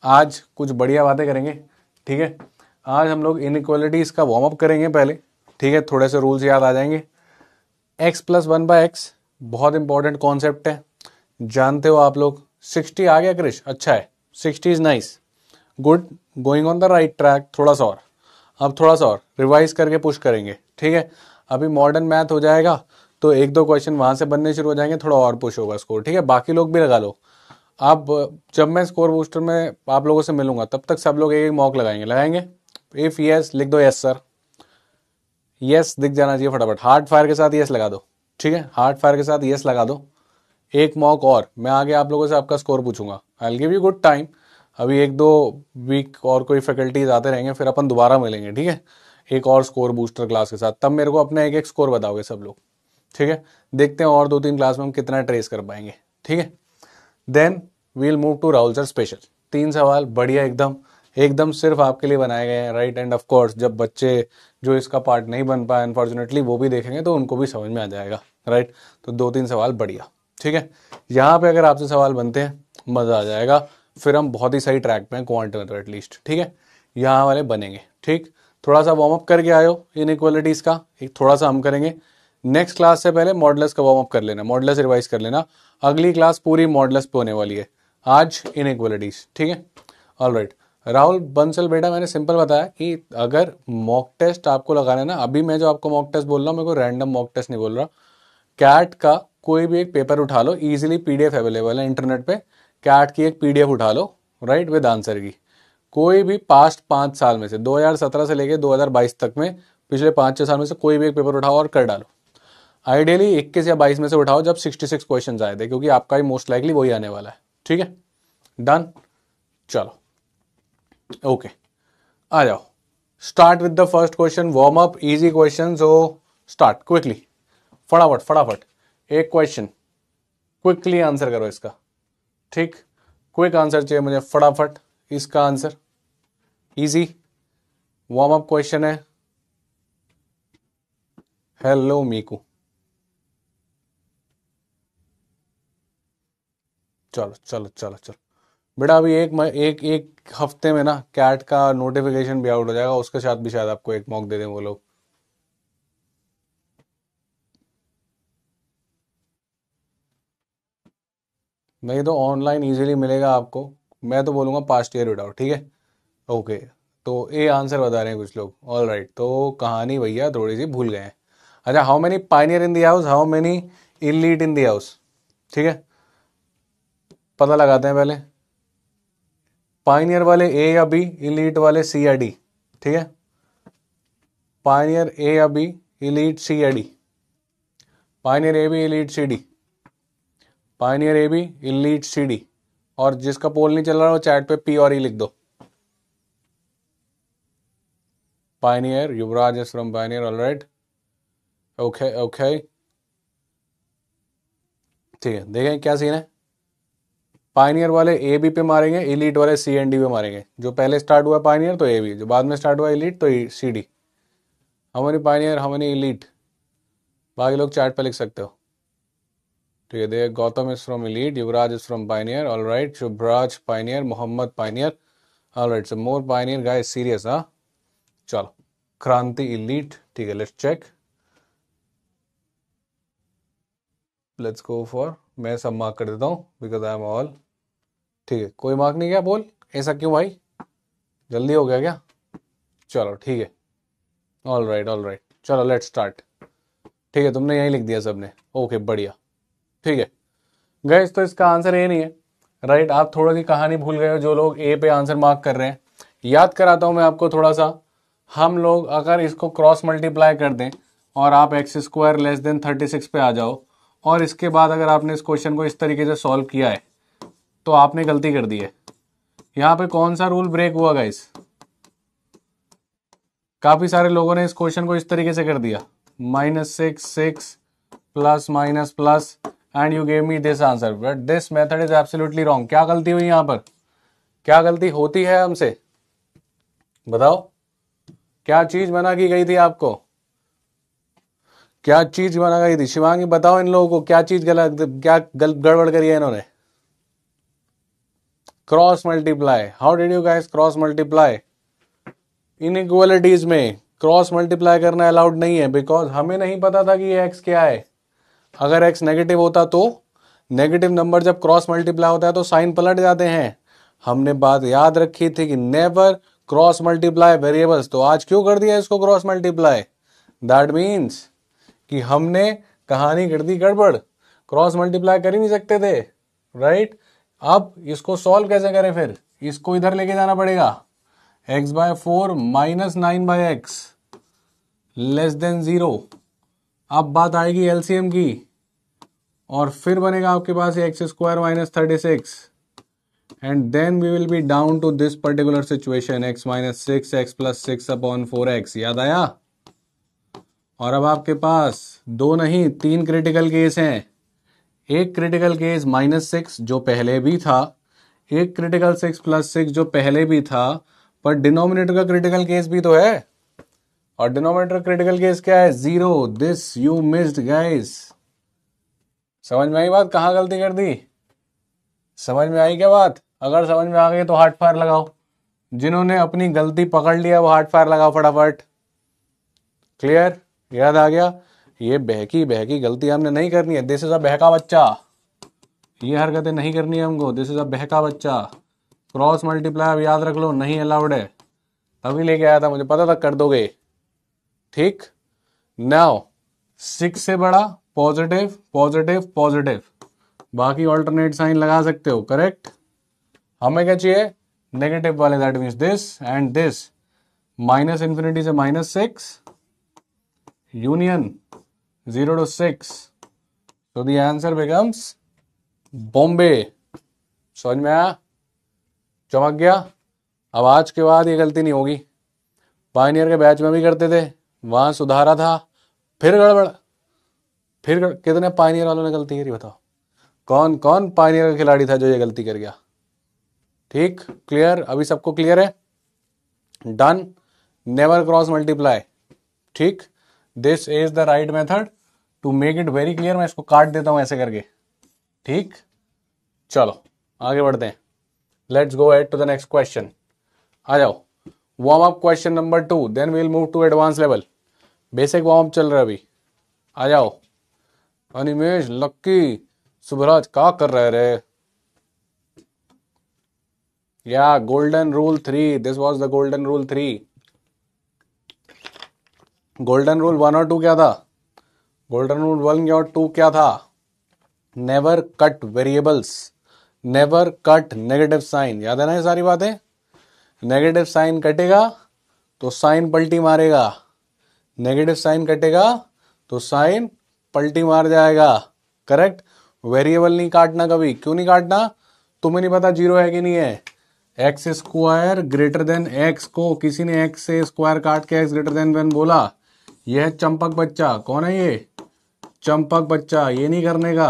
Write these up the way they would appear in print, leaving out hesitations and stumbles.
आज कुछ बढ़िया बातें करेंगे, ठीक है। आज हम लोग इनइक्वालिटीज का वार्म अप करेंगे पहले, ठीक है। थोड़े से रूल्स याद आ जाएंगे। x प्लस 1/x बहुत इंपॉर्टेंट कॉन्सेप्ट है, जानते हो आप लोग। 60 आ गया क्रिश, अच्छा है, 60 is nice, good, going on the right track. थोड़ा सा और, अब थोड़ा सा और रिवाइज करके पुश करेंगे, ठीक है। अभी मॉडर्न मैथ हो जाएगा तो एक दो क्वेश्चन वहां से बनने शुरू हो जाएंगे, थोड़ा और पुश होगा स्कोर, ठीक है। बाकी लोग भी लगा लो। आप जब मैं स्कोर बूस्टर में आप लोगों से मिलूंगा तब तक सब लोग एक एक मॉक लगाएंगे। इफ यस लिख दो, यस सर, यस दिख जाना चाहिए फटाफट। हार्ड फायर के साथ यस लगा दो, ठीक है। हार्ड फायर के साथ यस लगा दो। एक मॉक और, मैं आगे आप लोगों से आपका स्कोर पूछूंगा। I will give you good time. अभी एक दो वीक और कोई फैकल्टीज आते रहेंगे, फिर अपन दोबारा मिलेंगे, ठीक है, एक और स्कोर बूस्टर क्लास के साथ। तब मेरे को अपना एक एक स्कोर बताओगे सब लोग, ठीक है। देखते हैं और 2-3 क्लास में हम कितना ट्रेस कर पाएंगे, ठीक है। Then we'll move to Rahul sir special. 3 सवाल बढ़िया, एकदम एकदम सिर्फ आपके लिए बनाए गए हैं, राइट। एंड ऑफ कोर्स जब बच्चे जो इसका पार्ट नहीं बन पाए अनफॉर्चुनेटली, वो भी देखेंगे तो उनको भी समझ में आ जाएगा, राइट। तो 2-3 सवाल बढ़िया, ठीक है। यहाँ पे अगर आपसे सवाल बनते हैं मजा आ जाएगा, फिर हम बहुत ही सही ट्रैक पे हैं क्वांट में तो एटलीस्ट, ठीक है। यहाँ वाले बनेंगे, ठीक। थोड़ा सा वार्म अप करके आयो इनइक्वालिटीज का, एक थोड़ा सा हम करेंगे। नेक्स्ट क्लास से पहले मॉडुलस का वार्म अप कर लेना, मॉडुलस रिवाइज कर लेना। अगली क्लास पूरी मॉडुलस पे होने वाली है, आज इनइक्वालिटीज, ठीक है। ऑलराइट राहुल बंसल बेटा, मैंने सिंपल बताया कि अगर मॉक टेस्ट आपको लगाना है ना, अभी मैं जो आपको मॉक टेस्ट बोल रहा हूँ, मेरे को रैंडम मॉक टेस्ट नहीं बोल रहा। कैट का कोई भी एक पेपर उठा लो, इजीली पीडीएफ अवेलेबल है इंटरनेट पे। कैट की एक पीडीएफ उठा लो, राइट, विद आंसर की। कोई भी पास्ट 5 साल में से 2017 से लेके 2022 तक में पिछले 5-6 साल में से कोई भी एक पेपर उठाओ और कर डालो। आइडियली 21 या 22 में से उठाओ जब 66 क्वेश्चन आए थे, क्योंकि आपका ही मोस्ट लाइकली वही आने वाला है, ठीक है। डन, चलो ओके, आ जाओ। Start with the first question, warm up, easy question, so start quickly, फटाफट फटाफट। एक क्वेश्चन क्विकली आंसर करो इसका, ठीक। क्विक आंसर चाहिए मुझे फटाफट इसका answer, easy warm up question है। हेलो मीकू, चलो चलो चलो चलो बेटा, अभी एक हफ्ते में ना कैट का नोटिफिकेशन भी आउट हो जाएगा, उसके साथ भी शायद आपको एक मॉक दे दें वो लोग। नहीं तो ऑनलाइन इजीली मिलेगा आपको। मैं तो बोलूंगा पास्ट ईयर उठाओ, ठीक है। ओके, तो ए आंसर बता रहे हैं कुछ लोग, ऑल राइट। तो कहानी भैया थोड़ी सी भूल गए हैं। अच्छा, how many pioneer in the house, how many elite in the house, ठीक है। पता लगाते हैं पहले, पाइनियर वाले ए या बी, इलीट वाले सी या डी, ठीक है। पाइनियर ए या बी, इलीट सी या D. Pioneer A B, elite C D. Pioneer A B, elite C D. और जिसका पोल नहीं चल रहा वो चैट पे पी और ई लिख दो। Pioneer, Yuvraj is from pioneer, alright, okay okay, ठीक है। देखें क्या सीन है। पाइनियर वाले ए बी पे मारेंगे, इलीट वाले सी एंड डी पे मारेंगे। जो पहले स्टार्ट हुआ पाइनियर तो ए बी, जो बाद में स्टार्ट हुआ इलीट तो सी डी। How many pioneer, how many elite, बाकी लोग चैट पे लिख सकते हो, ठीक है। दे Gautam is from elite, Yuvraj is from pioneer, alright. Shubhraj pioneer, Mohammad pioneer, alright. So more pioneer guys, serious, हाँ। चलो, क्रांति इलीट, ठीक है। Let's check, let's go for, मैं सब मार्क कर देता हूँ बिकॉज आई एम ऑल, ठीक है। कोई मार्क नहीं गया, बोल ऐसा क्यों भाई, जल्दी हो गया क्या। चलो ठीक है, ऑल राइट ऑल राइट, चलो लेट्स स्टार्ट, ठीक है। तुमने यही लिख दिया सबने, ओके बढ़िया, ठीक है। गैस तो इसका आंसर ए नहीं है, राइट। आप थोड़ा सी कहानी भूल गए हो जो लोग ए पे आंसर मार्क कर रहे हैं। याद कराता हूं मैं आपको थोड़ा सा। हम लोग अगर इसको क्रॉस मल्टीप्लाई कर दें और आप एक्स स्क्वायर लेस देन 36 पे आ जाओ, और इसके बाद अगर आपने इस क्वेश्चन को इस तरीके से सॉल्व किया है तो आपने गलती कर दी है। यहाँ पे कौन सा रूल ब्रेक हुआ गाइस, काफी सारे लोगों ने इस क्वेश्चन को इस तरीके से कर दिया, -6 plus minus plus and you gave me this answer, but this method is absolutely wrong. क्या गलती हुई यहाँ पर, क्या गलती होती है हमसे, बताओ। क्या चीज मना की गई थी आपको, क्या चीज मना गई थी, शिवांगी बताओ इन लोगों को क्या चीज गलत, क्या गड़बड़ करी है इन्होंने। Cross multiply. How did you guys cross multiply? Inequalities में क्रॉस मल्टीप्लाई करना अलाउड नहीं है, बिकॉज हमें नहीं पता था कि ये एक्स क्या है. अगर एक्स नेगेटिव होता तो नेगेटिव नंबर जब क्रॉस मल्टीप्लाई होता है तो साइन पलट जाते हैं. हमने बात याद रखी थी कि नेवर क्रॉस मल्टीप्लाई वेरिएबल्स. तो आज क्यों कर दिया इसको क्रॉस मल्टीप्लाई? दैट मीन्स कि हमने कहानी कर दी गड़बड़. क्रॉस मल्टीप्लाई कर ही नहीं सकते थे, राइट? अब इसको सॉल्व कैसे करें? फिर इसको इधर लेके जाना पड़ेगा. x/4 minus 9/x less than 0. अब बात आएगी एलसीएम की और फिर बनेगा आपके पास x² minus 36 and then we will be down to this particular situation x minus 6 x plus 6/4x. याद आया? और अब आपके पास 2 नहीं 3 क्रिटिकल केस हैं. एक क्रिटिकल केस -6 जो पहले भी था, एक क्रिटिकल 6 + 6 जो पहले भी था, पर डिनोमिनेटर का क्रिटिकल केस भी तो है. और डिनोमिनेटर क्रिटिकल केस क्या है? 0. This you missed guys. समझ में आई बात? कहाँ गलती कर दी? समझ में आई क्या बात? अगर समझ में आ गई तो हार्ट फायर लगाओ. जिन्होंने अपनी गलती पकड़ लिया वो हार्ट फायर लगाओ फटाफट. क्लियर? याद आ गया? ये बहकी गलती हमने नहीं करनी है. दिस इज अ बहका बच्चा. ये हरकतें नहीं करनी है हमको. दिस इज अ बहका बच्चा. क्रॉस मल्टीप्लाई अब याद रख लो, नहीं अलाउड है. तभी लेके आया था, मुझे पता था कर दोगे. ठीक. नाउ 6 से बड़ा पॉजिटिव पॉजिटिव पॉजिटिव, बाकी ऑल्टरनेट साइन लगा सकते हो. करेक्ट. हमें क्या चाहिए? नेगेटिव वाले. That means this and this. -∞ से -6 union 0 to 6. So the answer becomes Bombay. समझ में आया? चमक गया? अब आज के बाद ये गलती नहीं होगी. पायनियर के बैच में भी करते थे, वहां सुधारा था, फिर गड़बड़. कितने पायनियर वालों ने गलती करी बताओ? कौन कौन पायनियर का खिलाड़ी था जो ये गलती कर गया? ठीक. क्लियर? अभी सबको क्लियर है? डन. Never cross multiply. ठीक. This is the right method to make it very clear. मैं इसको काट देता हूं ऐसे करके. ठीक. चलो आगे बढ़ते हैं. Let's go head to the next question. आ जाओ. Warm up question number 2, then we will move to advance level. Basic warm up चल रहा है अभी. आ जाओ. अनिमेश, लक्की, सुभराज क्या कर रहे रे? या golden rule 3. This was the golden rule 3. Golden rule 1 और 2 क्या था? गोल्डन रूल 1 और 2 क्या था? Never cut variables, never cut negative sign. याद है ना ये सारी बातें? नेगेटिव साइन कटेगा तो साइन पलटी मारेगा, नेगेटिव साइन कटेगा तो साइन पलटी मार जाएगा. करेक्ट. वेरिएबल नहीं काटना कभी. क्यों नहीं काटना? तुम्हें नहीं पता 0 है कि नहीं है. x² ग्रेटर देन x को किसी ने x से स्क्वायर काट के x ग्रेटर देन 1 बोला. यह है चंपक बच्चा. कौन है ये? चंपक बच्चा. ये नहीं करने का.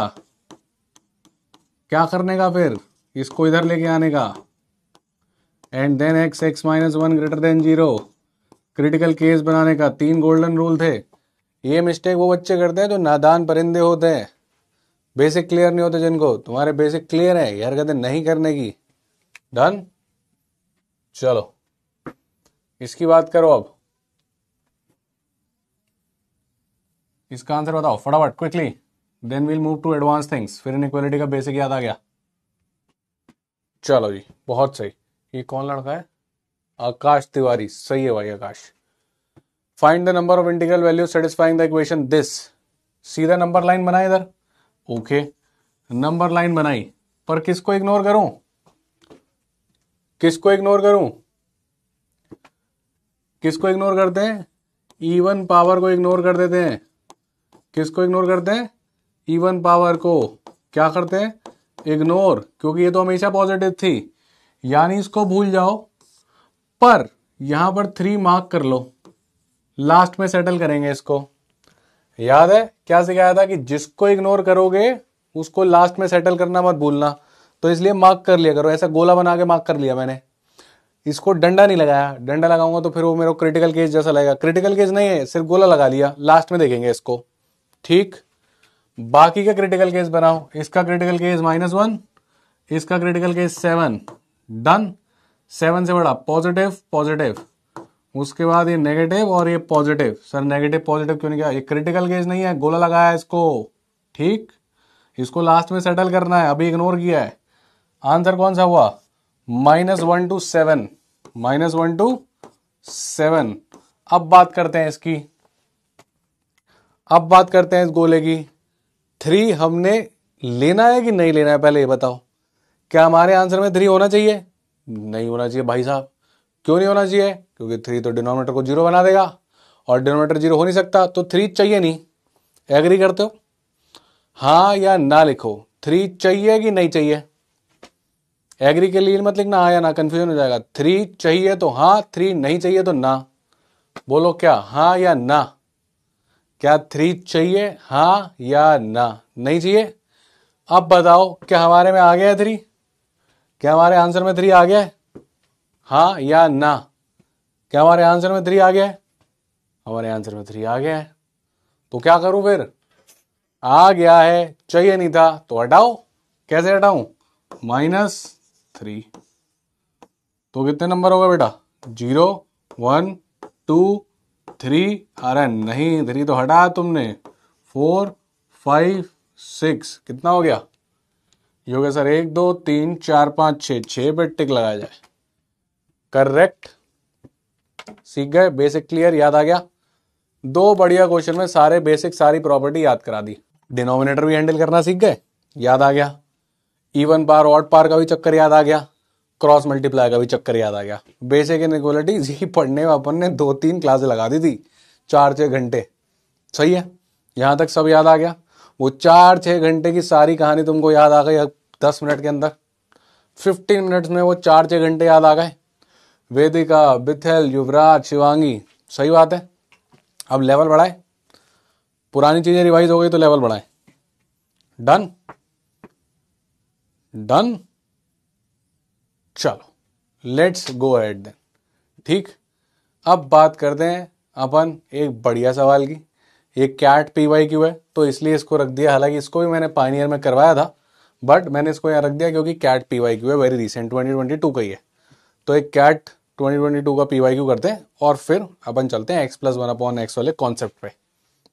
क्या करने का फिर? इसको इधर लेके आने का. And then x -1 greater than 0. Critical case बनाने का. 3 गोल्डन रूल थे. ये मिस्टेक वो बच्चे करते हैं जो नादान परिंदे होते हैं, बेसिक क्लियर नहीं होते जिनको. तुम्हारे बेसिक क्लियर है, यार कहते नहीं करने की. डन. चलो इसकी बात करो. अब इसका आंसर बताओ फटाफट quickly. Then we'll move to advance things. फिर इनइक्वालिटी का बेसिक याद आ गया. चलो जी, बहुत सही. ये कौन लड़का है? आकाश तिवारी. सही है भाई Akash. Find the number of integral value satisfying the equation this. सीधा नंबर लाइन बनाए इधर. ओके. नंबर लाइन बनाई, पर किसको इग्नोर करूं? किसको इग्नोर करूं? किसको इग्नोर करते हैं? इवन पावर को इग्नोर कर देते हैं. किसको इग्नोर करते हैं? इवन पावर को. क्या करते हैं? इग्नोर. क्योंकि ये तो हमेशा पॉजिटिव थी, यानी इसको भूल जाओ. पर यहां पर 3 मार्क कर लो. लास्ट में सेटल करेंगे इसको. याद है क्या सिखाया था कि जिसको इग्नोर करोगे उसको लास्ट में सेटल करना मत भूलना. तो इसलिए मार्क कर लिया करो. ऐसा गोला बना के मार्क कर लिया मैंने. इसको डंडा नहीं लगाया. डंडा लगाऊंगा तो फिर वो मेरे को क्रिटिकल केस जैसा लगेगा. क्रिटिकल केस नहीं है, सिर्फ गोला लगा लिया. लास्ट में देखेंगे इसको. ठीक. बाकी का क्रिटिकल केस बनाओ. इसका क्रिटिकल केस -1, इसका क्रिटिकल केस 7, डन। 7 से बड़ा पॉजिटिव पॉजिटिव, उसके बाद ये नेगेटिव और ये पॉजिटिव। सर नेगेटिव पॉजिटिव क्यों नहीं किया? ये क्रिटिकल केस नहीं है, गोला लगाया इसको, ठीक, इसको लास्ट में सेटल करना है, अभी इग्नोर किया है। आंसर कौन सा हुआ? -1 to 7, -1 to 7। अब बात करते हैं इसकी, अब बात करते हैं इस गोले की। 3 हमने लेना है कि नहीं लेना है, पहले ये बताओ। क्या हमारे आंसर में 3 होना चाहिए? नहीं होना चाहिए भाई साहब। क्यों नहीं होना चाहिए? क्योंकि 3 तो डिनोमिनेटर को 0 बना देगा, और डिनोमिनेटर 0 हो नहीं सकता, तो 3 चाहिए नहीं। एग्री करते हो? हाँ या ना लिखो, 3 चाहिए कि नहीं चाहिए? एग्री के लिए मत लिखना हाँ या ना, कंफ्यूजन हो जाएगा। 3 चाहिए तो हाँ, 3 नहीं चाहिए तो ना। बोलो क्या, हाँ या ना? क्या 3 चाहिए, हाँ या ना? नहीं चाहिए। अब बताओ, क्या हमारे में आ गया है 3? क्या हमारे आंसर में 3 आ गया है? हाँ या ना? क्या हमारे आंसर में 3 आ गया है? हमारे आंसर में 3 आ गया है। तो क्या करूं फिर? आ गया है, चाहिए नहीं था तो हटाओ। कैसे हटाऊं? -3। तो कितने नंबर होगा बेटा? 0 1 2 3। अरे नहीं, 3 तो हटाया तुमने। 4 5 6, कितना हो गया? ये हो गया सर 1 2 3 4 5 6, 6 पे टिक लगाया जाए। करेक्ट। सीख गए? बेसिक क्लियर, याद आ गया? 2 बढ़िया क्वेश्चन में सारे बेसिक, सारी प्रॉपर्टी याद करा दी। डिनोमिनेटर भी हैंडल करना सीख गए, याद आ गया? इवन पार ऑड पार का भी चक्कर याद आ गया, क्रॉस मल्टीप्लाई का भी चक्कर याद आ गया। बेसिक इनइक्वालिटीज ही पढ़ने में अपन ने 2-3 क्लासें लगा दी थी, 4-6 घंटे। सही है, यहां तक सब याद आ गया। वो 4-6 घंटे की सारी कहानी तुमको याद आ गई 10 मिनट के अंदर। 15 मिनट्स में वो 4-6 घंटे याद आ गए। वेदिका, बिथेल, युवराज, शिवांगी, सही बात है। अब लेवल बढ़ाए, पुरानी चीजें रिवाइज हो गई तो लेवल बढ़ाए। Done done. चलो लेट्स गो अहेड देन। ठीक, अब बात करते हैं अपन एक बढ़िया सवाल की। ये कैट PYQ है तो इसलिए इसको रख दिया, हालांकि इसको भी मैंने पायनियर में करवाया था, बट मैंने इसको यहाँ रख दिया क्योंकि कैट PYQ है, वेरी रिसेंट 2022 का ही है। तो एक कैट 2022 का PYQ करते हैं और फिर अपन चलते हैं x+1/x वाले कॉन्सेप्ट पे।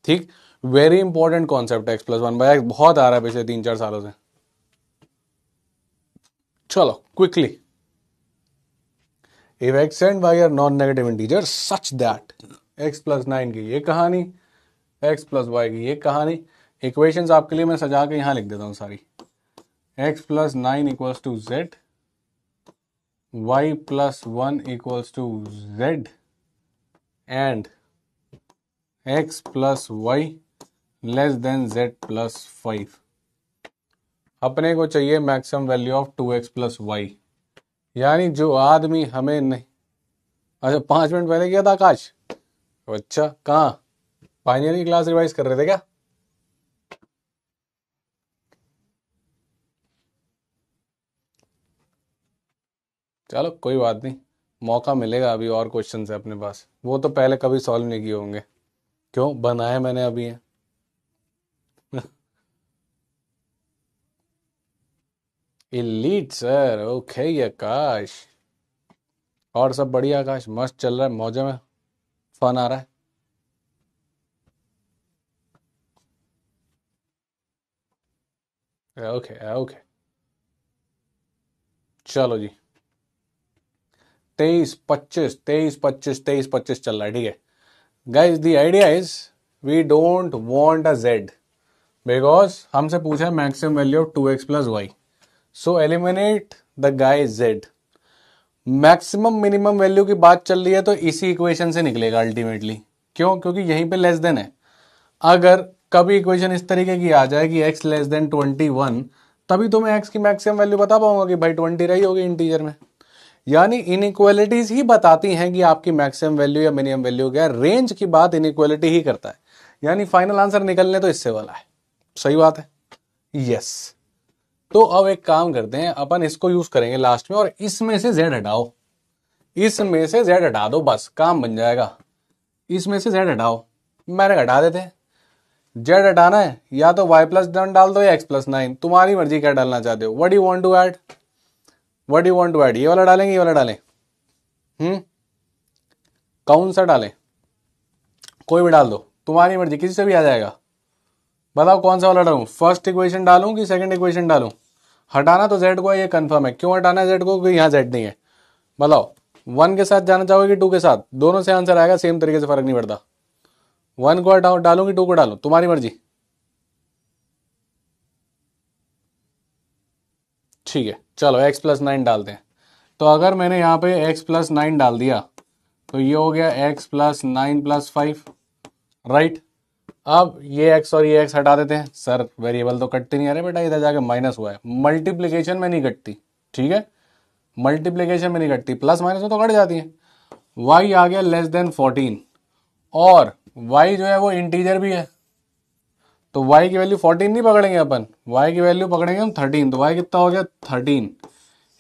ठीक, वेरी इंपॉर्टेंट कॉन्सेप्ट है x+1/x, बहुत आ रहा है पिछले 3-4 सालों से। चलो quickly, if x and y are non-negative integers such that x+9 की ये कहानी, x+y की ये कहानी। इक्वेशंस आपके लिए मैं सजा के यहां लिख देता हूं सारी। x+9 = z, y+1 = z, and x+y < z+5। अपने को चाहिए मैक्सिमम वैल्यू ऑफ 2x+y, यानी जो आदमी हमें नहीं। अच्छा 5 मिनट पहले किया था आकाश? अच्छा कहाँ, पायनियर की क्लास रिवाइज कर रहे थे क्या? चलो कोई बात नहीं, मौका मिलेगा, अभी और क्वेश्चन है अपने पास, वो तो पहले कभी सॉल्व नहीं किए होंगे। क्यों बनाए मैंने अभी है। इलीट सर, ओके आकाश। और सब बढ़िया आकाश, मस्त चल रहा है, मौजे में, फन आ रहा है। ओके ओके, चलो जी। 23-25 चल रहा है, ठीक है guys. The idea is we don't want a z, because हमसे पूछा है maximum value of 2x+y, so eliminate the guy z। Maximum minimum value की बात चल रही है तो इसी इक्वेशन से निकलेगा अल्टीमेटली। क्यों? क्योंकि यहीं पे लेस देन है। अगर कभी इक्वेशन इस तरीके की आ जाए कि x < 21, तभी तो मैं x की मैक्सिमम वैल्यू बता पाऊंगा कि भाई 20 रही होगी इंटीजर में। यानी इनइक्वालिटीज ही बताती हैं कि आपकी मैक्सिमम वैल्यू या मिनिमम वैल्यू क्या है। रेंज की बात इनइक्वालिटी ही करता है, यानी फाइनल आंसर निकलने तो इससे वाला है। सही बात है, यस। तो अब एक काम करते हैं, अपन इसको यूज करेंगे लास्ट में, और इसमें से z हटाओ, इसमें से z हटा दो, बस काम बन जाएगा। इसमें से z हटाओ, मैंने हटा देते हैं। z हटाना है या तो y+1 डाल दो या x+9, तुम्हारी मर्जी क्या डालना चाहते हो। What you want to add? What you want to add, ये वाला डालेंगे ये वाला डालें, कौन सा डालें, कोई भी डाल दो, तुम्हारी मर्जी, किसी से भी आ जाएगा। बताओ कौन सा वाला डालूं, फर्स्ट इक्वेशन डालूं कि सेकंड इक्वेशन डालूं। हटाना तो जेड को है, ये कंफर्म है। क्यों हटाना है जेड को, क्योंकि यहाँ जेड नहीं है। बताओ 1 के साथ जाना चाहोगे कि 2 के साथ, दोनों से आंसर आएगा सेम तरीके से, फर्क नहीं पड़ता। 1 को हटाओ, डालूं कि 2 को डालूं, तुम्हारी मर्जी। ठीक है चलो x+9 डालते हैं। तो अगर मैंने यहाँ पे x+9 डाल दिया तो ये हो गया x+9+5, राइट। अब ये x और ये x हटा देते हैं। सर वेरिएबल तो कटते नहीं आ रहे बेटा, इधर जाके माइनस हुआ है, मल्टीप्लीकेशन में नहीं कटती, ठीक है, मल्टीप्लीकेशन में नहीं कटती, प्लस माइनस में तो कट जाती है। y आ गया <14, और y जो है वो इंटीजर भी है, तो y की वैल्यू 14 नहीं पकड़ेंगे अपन, y की वैल्यू पकड़ेंगे हम 13, तो y कितना हो गया 13।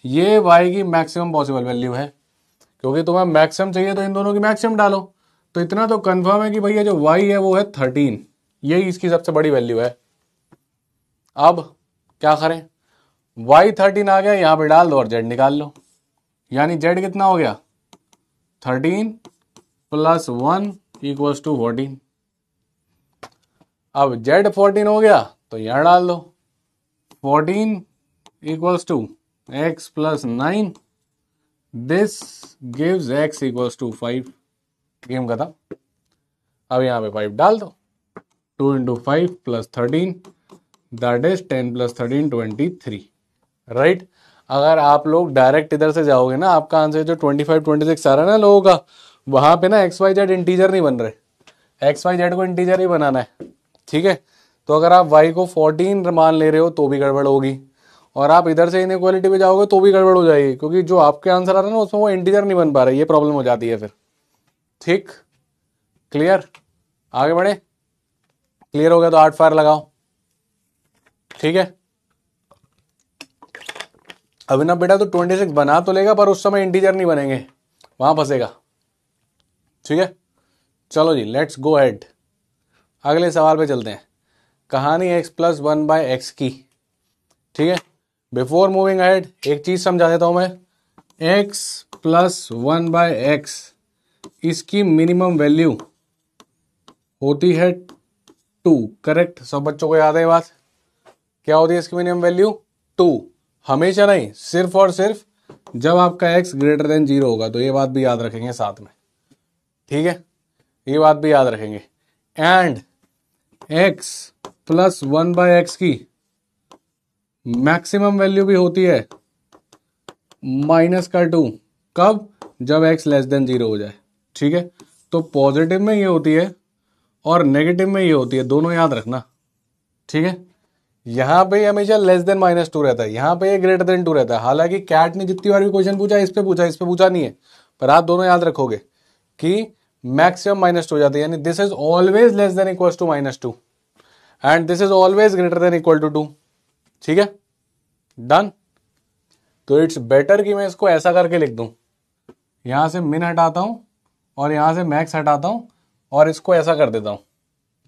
ये y की मैक्सिमम पॉसिबल वैल्यू है, क्योंकि तुम्हें मैक्सिमम चाहिए तो इन दोनों की मैक्सिमम डालो। तो इतना तो कंफर्म है कि भैया जो y है वो है 13, यही इसकी सबसे बड़ी वैल्यू है। अब क्या करें, y 13 आ गया, यहां पे डाल दो और z निकाल लो, यानी z कितना हो गया 13 + 1 = 14। अब z 14 हो गया तो यहां डाल दो, 14 = x+9, this gives x = 5। Game खत्म। अब यहाँ पे 5 डाल दो, 2 × 5 + 13, दैट इज 10 + 13 23, राइट। अगर आप लोग डायरेक्ट इधर से जाओगे ना, आपका आंसर जो 25 26 आ रहा है ना लोगों का, वहां पे ना XYZ इंटीजर नहीं बन रहे, XYZ को इंटीजर ही बनाना है, ठीक है। तो अगर आप y को 14 मान ले रहे हो तो भी गड़बड़ होगी, और आप इधर से इनइक्वालिटी पे जाओगे तो भी गड़बड़ हो जाएगी, क्योंकि जो आपके आंसर आ रहा है ना उसमें वो इंटीजर नहीं बन पा रहा है, ये प्रॉब्लम हो जाती है फिर। ठीक, क्लियर, आगे बढ़े। क्लियर हो गया तो 8 फायर लगाओ, ठीक है। अभिनव बेटा तो 26 बना तो लेगा, पर उस समय इंटीजर नहीं बनेंगे, वहां फंसेगा, ठीक है। चलो जी लेट्स गो हेड, अगले सवाल पे चलते हैं। कहानी x+1/x की, ठीक है। बिफोर मूविंग अहेड एक चीज समझा देता हूं मैं, x+1/x इसकी मिनिमम वैल्यू होती है 2, करेक्ट। सब बच्चों को याद है ये बात, क्या होती है इसकी मिनिमम वैल्यू 2। हमेशा नहीं, सिर्फ और सिर्फ जब आपका x > 0 होगा, तो ये बात भी याद रखेंगे साथ में, ठीक है, ये बात भी याद रखेंगे। एंड x+1/x की मैक्सिमम वैल्यू भी होती है -2, कब, जब x < 0 हो जाए, ठीक है। तो पॉजिटिव में ये होती है और नेगेटिव में ये होती है, दोनों याद रखना, ठीक है। यहां पे हमेशा < -2 रहता है, यहां पे ये < 2 रहता है। हालांकि कैट ने जितनी बार भी क्वेश्चन पूछा इस पे पूछा नहीं है, पर आप दोनों याद रखोगे कि मैक्सिमम -2 हो जाती है, यानी this is always < 2 and this is always > 2, ठीक है, डन। तो इट्स बेटर कि मैं इसको ऐसा करके लिख दूं, यहां से मिन हटाता हूं और यहां से मैक्स हटाता हूं और इसको ऐसा कर देता हूं,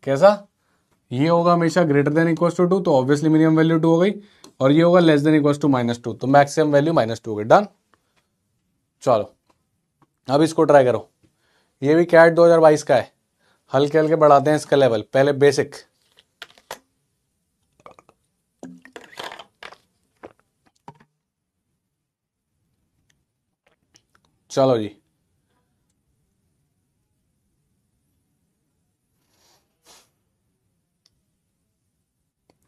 कैसा, ये होगा हमेशा > 2, तो ऑब्वियसली मिनिमम वैल्यू 2 हो गई, और ये होगा < -2, तो मैक्सिमम वैल्यू -2 हो गई, डन। चलो अब इसको ट्राई करो, ये भी कैट 2022 का है, हल्के हल्के बढ़ाते हैं इसका लेवल, पहले बेसिक। चलो जी,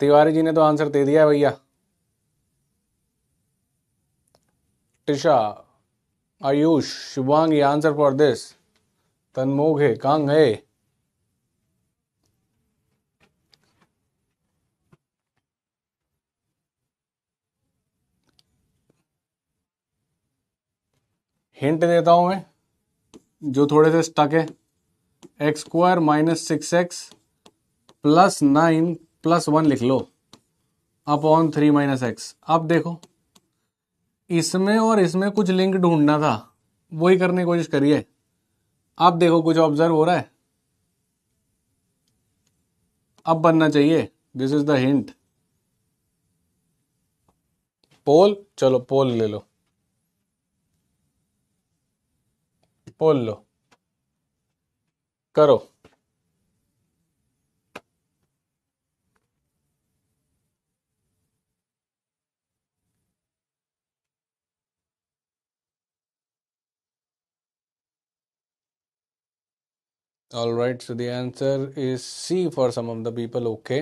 तिवारी जी ने तो आंसर दे दिया है भैया। Tisha, Ayush, Shubhangi answer for this, तनमोघ है, कांग है। हिंट देता हूं मैं, जो थोड़े से स्टक है, x² - 6x + 9 + 1 लिख लो अपॉन 3 - x। अब देखो इसमें और इसमें कुछ लिंक ढूंढना था, वही करने की कोशिश करिए। अब देखो कुछ ऑब्जर्व हो रहा है, अब बनना चाहिए, दिस इज द हिंट। पोल, चलो पोल ले लो, बोल लो, करो। All right, so the answer is C for some of the people. Okay.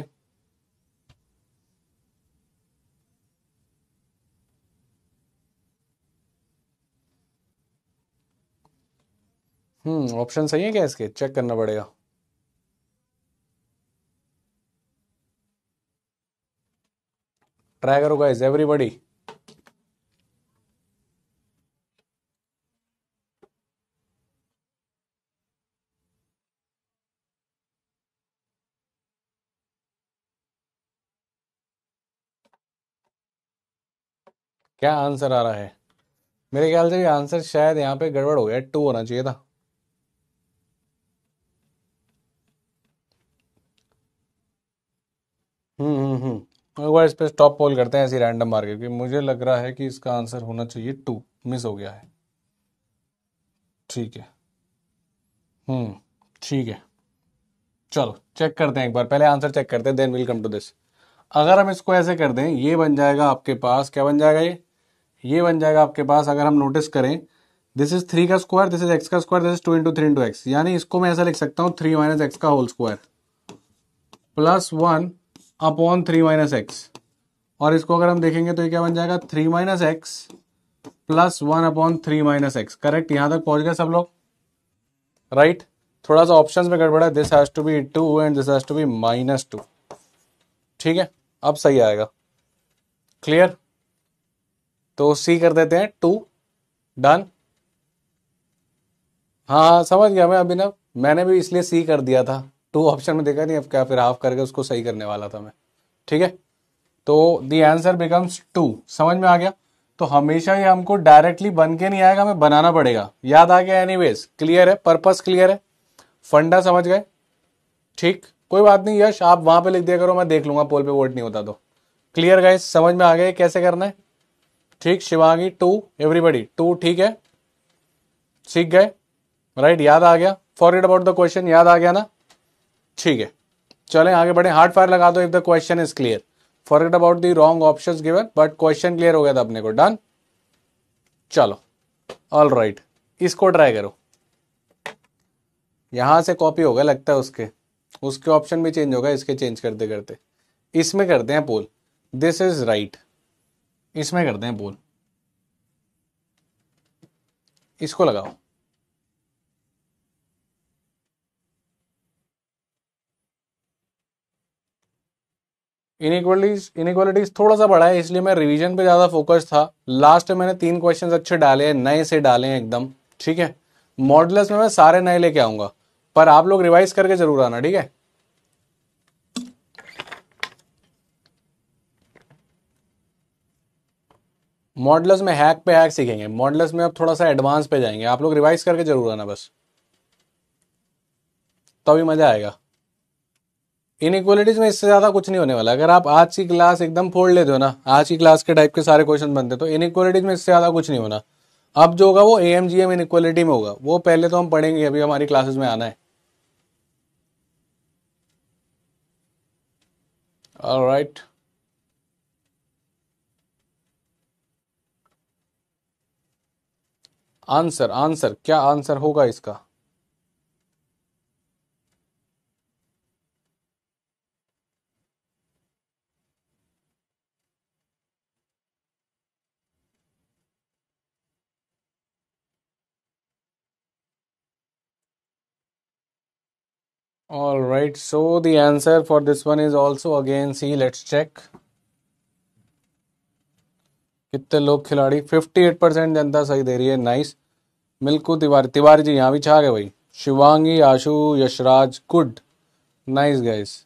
Option सही है क्या? इसके चेक करना पड़ेगा। ट्राई करो गाइस, एवरीबॉडी। क्या आंसर आ रहा है? मेरे ख्याल से ये आंसर शायद यहाँ पे गड़बड़ हो गया, 2 होना चाहिए था। एक बार इस पे स्टॉप पोल करते हैं ऐसी रैंडम मार के, क्योंकि मुझे लग रहा है कि इसका आंसर होना चाहिए 2, मिस हो गया है। ठीक है। ठीक है, चलो चेक करते हैं एक बार, पहले आंसर चेक करते हैं, then will come to this. अगर हम इसको ऐसे कर दें, ये बन जाएगा आपके पास, क्या बन जाएगा ये बन जाएगा आपके पास, अगर हम नोटिस करें, दिस इज 3 का स्क्वायर, दिस इज x का square, this is 2 into 3 into x, यानी इसको मैं ऐसा लिख सकता हूँ 3 माइनस एक्स का whole square plus 1 upon 3 minus x. और इसको अगर हम देखेंगे तो ये क्या बन जाएगा, 3 minus x plus 1 upon 3 minus x. Correct, यहां तक पहुंच गए सब लोग? राइट। थोड़ा सा ऑप्शंस में गड़बड़ा है, this has to be 2 and this has to be -2। ठीक है, अब सही आएगा। क्लियर? तो सी कर देते हैं 2। डन। हाँ समझ गया मैं अभिनव, मैंने भी इसलिए सी कर दिया था, 2 ऑप्शन में देखा नहीं, अब क्या फिर हाफ करके उसको सही करने वाला था मैं। ठीक है, तो द आंसर बिकम्स 2। समझ में आ गया? तो हमेशा ये हमको डायरेक्टली बन के नहीं आएगा, हमें बनाना पड़ेगा। याद आ गया? एनीवेज क्लियर है, पर्पस क्लियर है, फंडा समझ गए? ठीक, कोई बात नहीं यश, आप वहां पे लिख दिया करो, मैं देख लूंगा पोल पे वोट नहीं होता तो। क्लियर गाइस, समझ में आ गया कैसे करना है? ठीक, शिवांगी 2, एवरीबडी 2, ठीक है, सीख गए? राइट, याद आ गया? फॉरगेट अबाउट द क्वेश्चन, याद आ गया ना? ठीक है, चलें आगे बढ़े। हार्ड फायर लगा दो if the question is clear. Forget about the wrong options given, but question clear हो गया था अपने को। डन, चलो ऑल राइट, इसको ट्राई करो। यहां से कॉपी होगा लगता है, उसके ऑप्शन भी चेंज होगा इसके चेंज करते करते। इसमें करते हैं पोल, दिस इज राइट, इसमें करते हैं पोल, इसको लगाओ। इनइक्वालिटीज थोड़ा सा बड़ा है, इसलिए मैं रिवीजन पे ज्यादा फोकस था। लास्ट में मैंने 3 क्वेश्चंस अच्छे डाले हैं, नए से डाले हैं एकदम। ठीक है, मॉडुलस में मैं सारे नए लेके आऊंगा, पर आप लोग रिवाइज करके जरूर आना। ठीक है, मॉडुलस में हैक पे हैक सीखेंगे, मॉडुलस में अब थोड़ा सा एडवांस पे जाएंगे, आप लोग रिवाइज करके जरूर आना बस, तभी मजा आएगा। इनइक्वालिटीज में इससे ज्यादा कुछ नहीं होने वाला। अगर आप आज की क्लास एकदम फोड़ लेते हो ना, आज की क्लास के टाइप के सारे क्वेश्चन बनते, तो इनइक्वालिटीज में इससे ज्यादा कुछ नहीं होना। अब जो होगा वो AMGM इनइक्वालिटी में होगा, वो पहले तो हम पढ़ेंगे, अभी हमारी क्लासेस में आना है। ऑलराइट, आंसर क्या आंसर होगा इसका? All right, so the answer for this one is also again C. Let's check. कितने लोग खिलाड़ी? 58% जनता सही दे रही है। नाइस। मिल्कू तिवारी जी यहाँ भी छा गए भाई। Shivangi, Ashu, Yashraj, good, nice guys.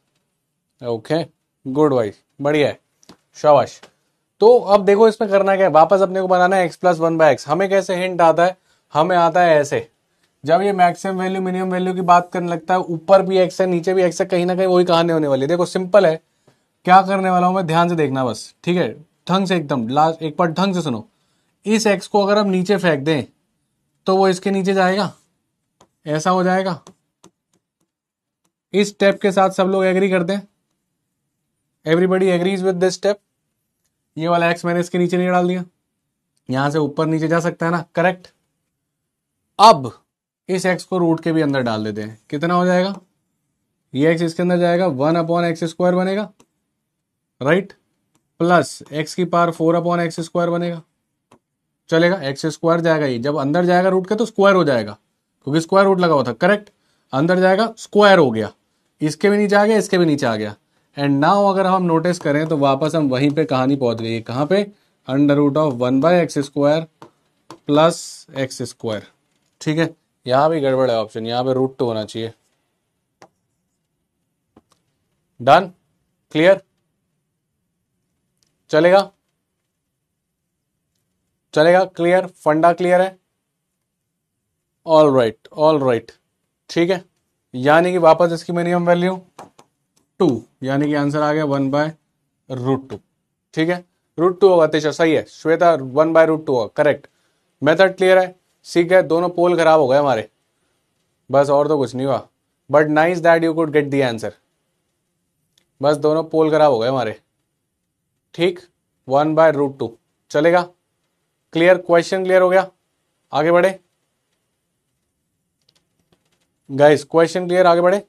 Okay, good भाई, बढ़िया है, शाबाश। तो अब देखो इसमें करना क्या है, वापस अपने को बनाना है x प्लस 1/x। हमें कैसे हिंट आता है? हमें आता है ऐसे, जब ये मैक्सिमम वैल्यू मिनिमम वैल्यू की बात करने लगता है, ऊपर भी x है नीचे भी x है, कहीं ना कहीं वही कहानी होने वाली है। देखो सिंपल है, क्या करने वाला हूं मैं, ध्यान से देखना बस। ठीक है, ढंग से एकदम लास्ट एक बार ढंग से सुनो। इस x को अगर हम नीचे फेंक दें तो वो इसके नीचे जाएगा, ऐसा हो जाएगा। इस स्टेप के साथ सब लोग एग्री करते हैं, everybody agrees with this step. ये वाला एक्स मैंने इसके नीचे नहीं डाल दिया, यहां से ऊपर नीचे जा सकता है ना, करेक्ट। अब इस एक्स को रूट के भी अंदर डाल देते हैं, कितना हो जाएगा, ये एक्स इसके अंदर जाएगा 1/x² बनेगा, राइट, प्लस एक्स की पावर 4/x² बनेगा, चलेगा। x² जाएगा, ये जब अंदर जाएगा रूट के तो स्क्वायर हो जाएगा, क्योंकि स्क्वायर रूट लगा हुआ था, करेक्ट। अंदर जाएगा स्क्वायर हो गया, इसके भी नीचे आ गया, इसके भी नीचे आ गया। एंड नाउ अगर हम नोटिस करें तो वापस हम वहीं पे कहानी पहुंच गई, कहां पे, √1/x² प्लस x²। ठीक है, यहां भी गड़बड़ है ऑप्शन, यहां पे √2 होना चाहिए। डन, क्लियर, चलेगा, चलेगा, क्लियर, फंडा क्लियर है, ऑल राइट, ठीक है। यानी कि वापस इसकी मिनिमम वैल्यू 2, यानी कि आंसर आ गया 1/√2। ठीक है, √2 होगा, तेजा सही है, श्वेता 1/√2 होगा, करेक्ट। मेथड क्लियर है, सीख गए, दोनों पोल खराब हो गए हमारे, बस और तो कुछ नहीं हुआ, but nice that you could get the answer, बस दोनों पोल खराब हो गए हमारे, ठीक, 1/√2, चलेगा, क्लियर, क्वेश्चन क्लियर हो गया, आगे बढ़े गाइस, क्वेश्चन क्लियर, आगे बढ़े,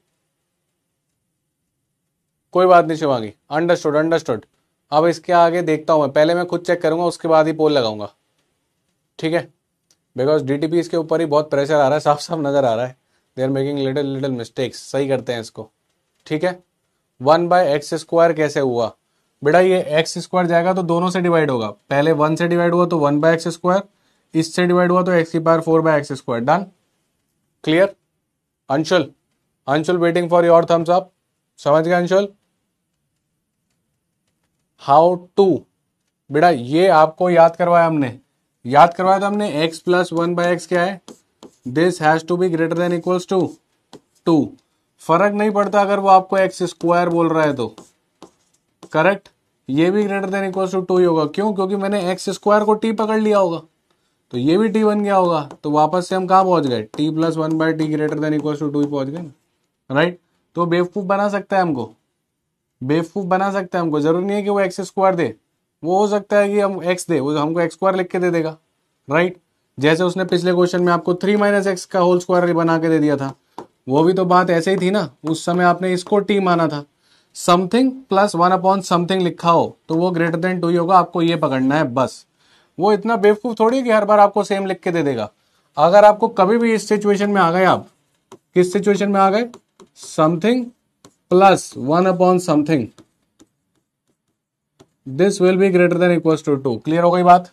कोई बात नहीं शिवांगी, अंडरस्टूड। अब इसके आगे देखता हूं मैं, पहले मैं खुद चेक करूंगा, उसके बाद ही पोल लगाऊंगा, ठीक है, बिकॉज डीटीपी इसके ऊपर ही बहुत प्रेशर आ रहा है, साफ साफ नजर आ रहा है, they are making little mistakes, सही करते हैं इसको, ठीक है। 1/x² कैसे हुआ बेटा, ये x² जाएगा तो दोनों से डिवाइड होगा, पहले 1 से डिवाइड हुआ तो 1/x², इससे डिवाइड हुआ तो x की power 4/x², done, clear. Anshul waiting for your thumbs up, समझ गया अंशुल। हाउ टू, बेटा ये आपको याद करवाया था हमने, x + 1/x क्या है, this has to be greater than equals to 2। फर्क नहीं पड़ता अगर वो आपको x² बोल रहा है तो, करेक्ट, ये भी ग्रेटर देन इक्वल्स टू 2 ही होगा, क्यों, क्योंकि मैंने x² को t पकड़ लिया होगा, तो ये भी t बन गया होगा, तो वापस से हम कहां पहुंच गए, t + 1/t greater than equals to 2 ही पहुंच गए ना, राइट। तो बेवकूफ बना सकता है हमको, जरूरी नहीं है कि वो x² दे, वो हो सकता है कि हम x दे, वो हमको x² लिख के दे देगा, राइट। जैसे उसने पिछले क्वेश्चन में आपको 3 - x का होल स्क्वायर बना के दे दिया था, वो भी तो बात ऐसे ही थी ना, उस समय आपने इसको t माना था, समथिंग + 1/समथिंग लिखा हो तो वो ग्रेटर देन 2 ही होगा, आपको ये पकड़ना है बस। वो इतना बेवकूफ थोड़ी है कि हर बार आपको सेम लिख के दे देगा। अगर आपको कभी भी इस सिचुएशन में आ गए, आप किस सिचुएशन में आ गए, समथिंग + 1/समथिंग, this will be greater than equals to 2, clear हो गई बात,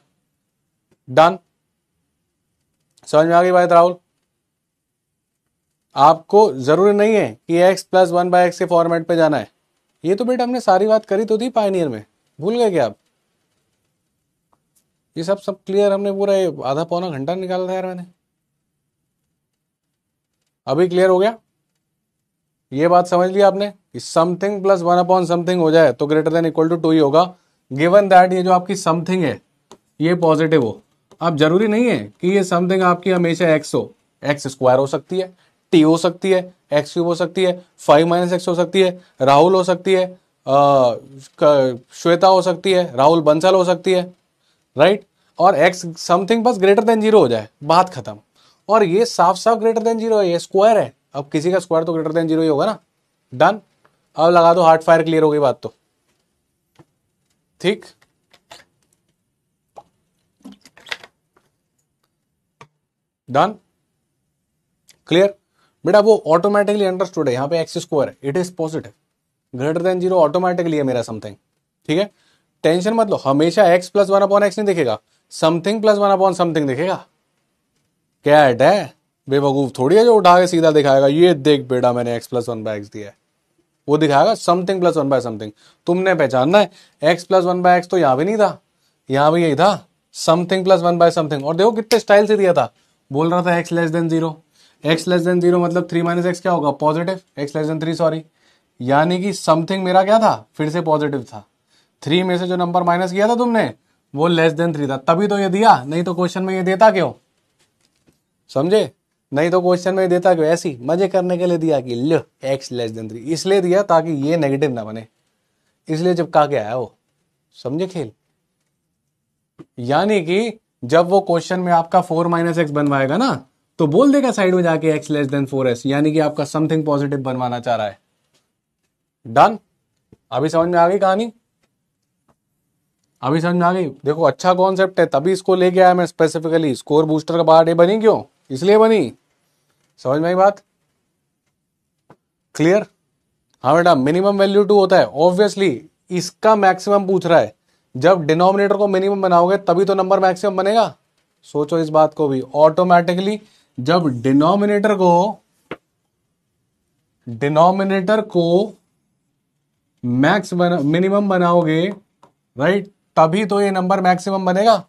डन, समझ में आ गई बात राहुल। आपको जरूरी नहीं है कि x + 1/x के फॉर्मेट पे जाना है, ये तो बेटा हमने सारी बात करी तो थी पायनियर में, भूल गए क्या आप, ये सब क्लियर हमने पूरा आधा पौना घंटा निकाला था यार मैंने, अभी क्लियर हो गया, ये बात समझ लिया आपने कि समथिंग + 1/समथिंग हो जाए तो ग्रेटर देन इक्वल टू 2 ही होगा, गिवन दैट ये जो आपकी समथिंग है ये पॉजिटिव हो। अब जरूरी नहीं है कि ये समथिंग आपकी हमेशा x हो, x² हो सकती है, t हो सकती है, x³ हो सकती है, 5 - x हो सकती है, राहुल हो सकती है, श्वेता हो सकती है, राहुल बंसल हो सकती है, राइट। और x समथिंग बस ग्रेटर देन 0 हो जाए, बात खत्म। और ये साफ साफ ग्रेटर देन 0 है, ये स्क्वायर है, अब किसी का स्क्वायर तो ग्रेटर देन 0 ही होगा ना, डन। अब लगा दो हार्ट फायर, क्लियर हो गई बात तो, ठीक, डन, क्लियर। बेटा वो ऑटोमेटिकली अंडरस्टूड है, यहां पे x² है, it is positive, greater than 0 automatically है मेरा समथिंग, ठीक है, टेंशन मत लो, हमेशा x + 1/x नहीं दिखेगा, समथिंग + 1/समथिंग दिखेगा। क्या है बेवकूफ थोड़ी है जो उठा के सीधा दिखाएगा, ये देख बेटा मैंने x + 1/x दिया है, वो दिखाएगा समथिंग + 1/समथिंग। तुमने पहचानना है x + 1/x तो यहां भी नहीं था, यहां भी यही था, समथिंग + 1/समथिंग। और देखो कितने स्टाइल से दिया था, बोल रहा था x <0, x <0 मतलब 3 - x क्या होगा, पॉजिटिव, x <3 सॉरी, यानी कि समथिंग मेरा क्या था, फिर से पॉजिटिव था, 3 में से जो नंबर माइनस किया था तुमने वो <3 था, तभी तो ये दिया, नहीं तो क्वेश्चन में ये देता क्यों, समझे। नहीं तो क्वेश्चन में देता क्यों ऐसी मजे करने के लिए दिया कि लो x <3, इसलिए दिया ताकि ये नेगेटिव ना बने, इसलिए चिपका के आया वो। समझे खेल? यानी कि जब वो क्वेश्चन में आपका 4 - x बनवाएगा ना तो बोल देगा साइड में जाके x <4s, यानी कि आपका समथिंग पॉजिटिव बनवाना चाह रहा है। डन? अभी समझ में आ गई कहानी? अभी समझ में आ गई? देखो अच्छा कॉन्सेप्ट है, तभी इसको लेके आया मैं स्पेसिफिकली। स्कोर बूस्टर का पार्ट ये बनी क्यों? इसलिए बनी। समझ में आई बात? क्लियर? हाँ बेटा, मिनिमम वैल्यू 2 होता है ऑब्वियसली। इसका मैक्सिमम पूछ रहा है। जब डिनोमिनेटर को मिनिमम बनाओगे तभी तो नंबर मैक्सिमम बनेगा। सोचो इस बात को भी। ऑटोमेटिकली जब डिनोमिनेटर को मिनिमम बनाओगे, राइट, तभी तो ये नंबर मैक्सिमम बनेगा।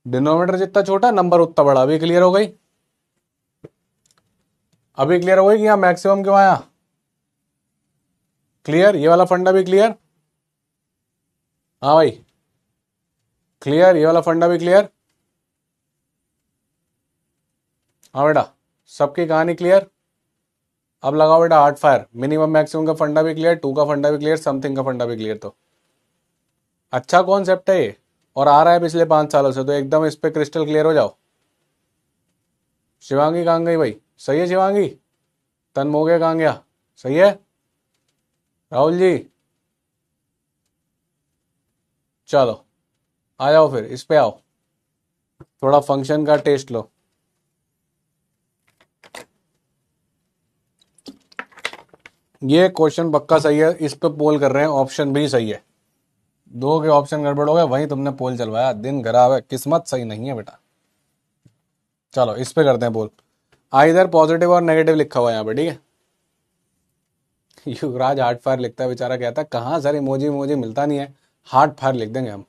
डिनोमिनेटर जितना छोटा नंबर उतना बड़ा। अभी क्लियर हो गई? अभी क्लियर हो गई कि यहां मैक्सिमम क्यों आया? क्लियर? ये वाला फंडा भी क्लियर? हाँ भाई क्लियर? ये वाला फंडा भी क्लियर? हाँ बेटा, सबकी कहानी क्लियर? अब लगाओ बेटा हार्ड फायर। मिनिमम मैक्सिमम का फंडा भी क्लियर, 2 का फंडा भी क्लियर, समथिंग का फंडा भी क्लियर। तो अच्छा कॉन्सेप्ट है ये, और आ रहा है पिछले 5 सालों से, तो एकदम इस पे क्रिस्टल क्लियर हो जाओ। शिवांगी कहाँ गई भाई? सही है शिवांगी? तनमोगे कहाँ गया? सही है? राहुल जी चलो आ जाओ, फिर इस पे आओ, थोड़ा फंक्शन का टेस्ट लो। ये क्वेश्चन पक्का सही है, इस पे पोल कर रहे हैं, ऑप्शन भी सही है। 2 के ऑप्शन गड़बड़ हो गए, वहीं तुमने पोल चलवाया। दिन खराब है, किस्मत सही नहीं है बेटा। चलो इस पे करते हैं पोल। आइदर पॉजिटिव और नेगेटिव लिखा हुआ है यहाँ पे, ठीक है। युवराज हार्ट फायर लिखता है बेचारा, कहता है कहाँ सर इमोजी मोजी मिलता नहीं है, हार्ट फायर लिख देंगे हम।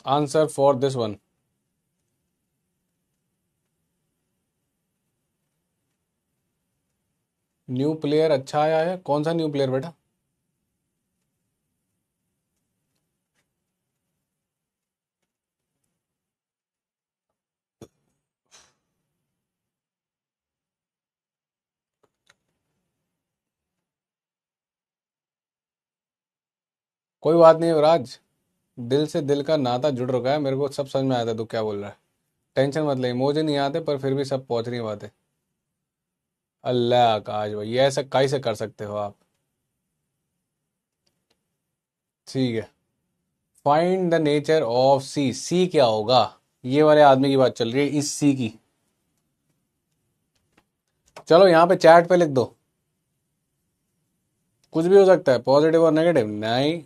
Answer for this one, new player अच्छा आया है। कौन सा न्यू प्लेयर बेटा? कोई बात नहीं युवराज, दिल से दिल का नाता जुड़ रखा है, मेरे को सब समझ में आता है तू क्या बोल रहा है। टेंशन मत ले, इमोजी नहीं आते पर फिर भी सब पहुंच रही है बातें। अल्लाह आकाश भाई, ये ऐसा कैसे कर सकते हो आप? ठीक है, फाइंड द नेचर ऑफ सी। सी क्या होगा? ये वाले आदमी की बात चल रही है, इस सी की। चलो यहाँ पे चैट पे लिख दो, कुछ भी हो सकता है, पॉजिटिव और नेगेटिव। नहीं,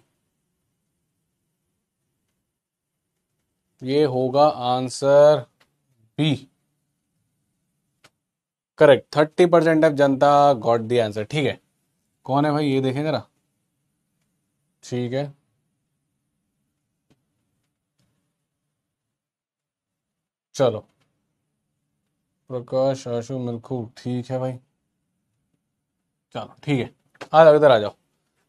ये होगा answer B. Correct, 30% of Janata got the answer. ठीक है, कौन है भाई ये देखें जरा। ठीक है, चलो प्रकाश आशु मिल्खू, ठीक है भाई। चलो ठीक है, आ जाओ इधर आ जाओ।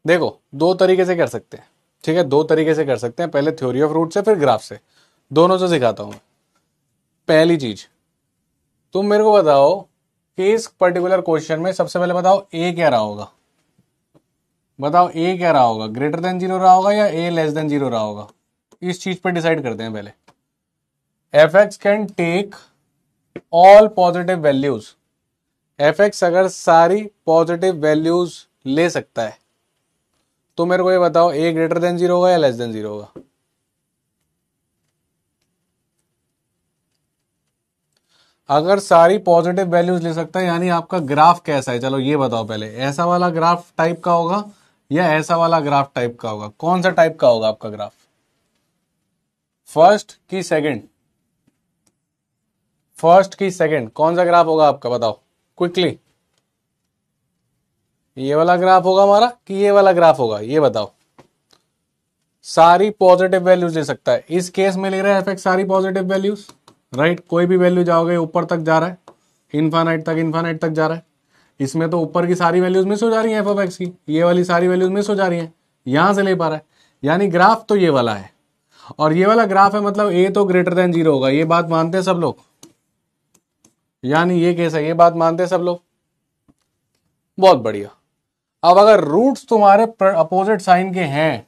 देखो दो तरीके से कर सकते हैं, ठीक है, दो तरीके से कर सकते हैं। पहले थ्योरी ऑफ रूट से, फिर ग्राफ से, दोनों से सिखाता हूं। पहली चीज, तुम मेरे को बताओ कि इस पर्टिकुलर क्वेश्चन में सबसे पहले बताओ ए क्या रहा होगा। बताओ ए क्या रहा होगा, ग्रेटर देन 0 रहा होगा या ए लेस देन 0 रहा होगा। इस चीज पर डिसाइड करते हैं पहले। F x can take all positive values. F x अगर सारी पॉजिटिव वैल्यूज ले सकता है तो मेरे को ये बताओ ए ग्रेटर देन 0 होगा या लेस देन 0 होगा। अगर सारी पॉजिटिव वैल्यूज ले सकता है यानी आपका ग्राफ कैसा है, चलो ये बताओ पहले। ऐसा वाला ग्राफ टाइप का होगा या ऐसा वाला ग्राफ टाइप का होगा? कौन सा टाइप का होगा आपका ग्राफ? फर्स्ट की सेकंड? फर्स्ट की सेकंड कौन सा ग्राफ होगा आपका, बताओ क्विकली। ये वाला ग्राफ होगा हमारा कि ये वाला ग्राफ होगा, ये बताओ। सारी पॉजिटिव वैल्यूज ले सकता है। इस केस में ले रहा है एफ एक्स सारी पॉजिटिव वैल्यूज, राइट। कोई भी वैल्यू जाओगे ऊपर तक जा रहा है, इन्फानाइट तक जा रहा है। इसमें तो ऊपर की सारी वैल्यूज मिस हो जा रही है एफ ऑफ एक्स की, ये वाली सारी वैल्यूज मिस हो जा रही है, यहां से ले पा रहा है। यानी ग्राफ तो ये वाला है और ये वाला ग्राफ है, मतलब ए तो ग्रेटर देन 0 होगा। ये बात मानते हैं सब लोग, यानी ये केस है, ये बात मानते हैं सब लोग। बहुत बढ़िया। अब अगर रूट्स तुम्हारे अपोजिट साइन के हैं,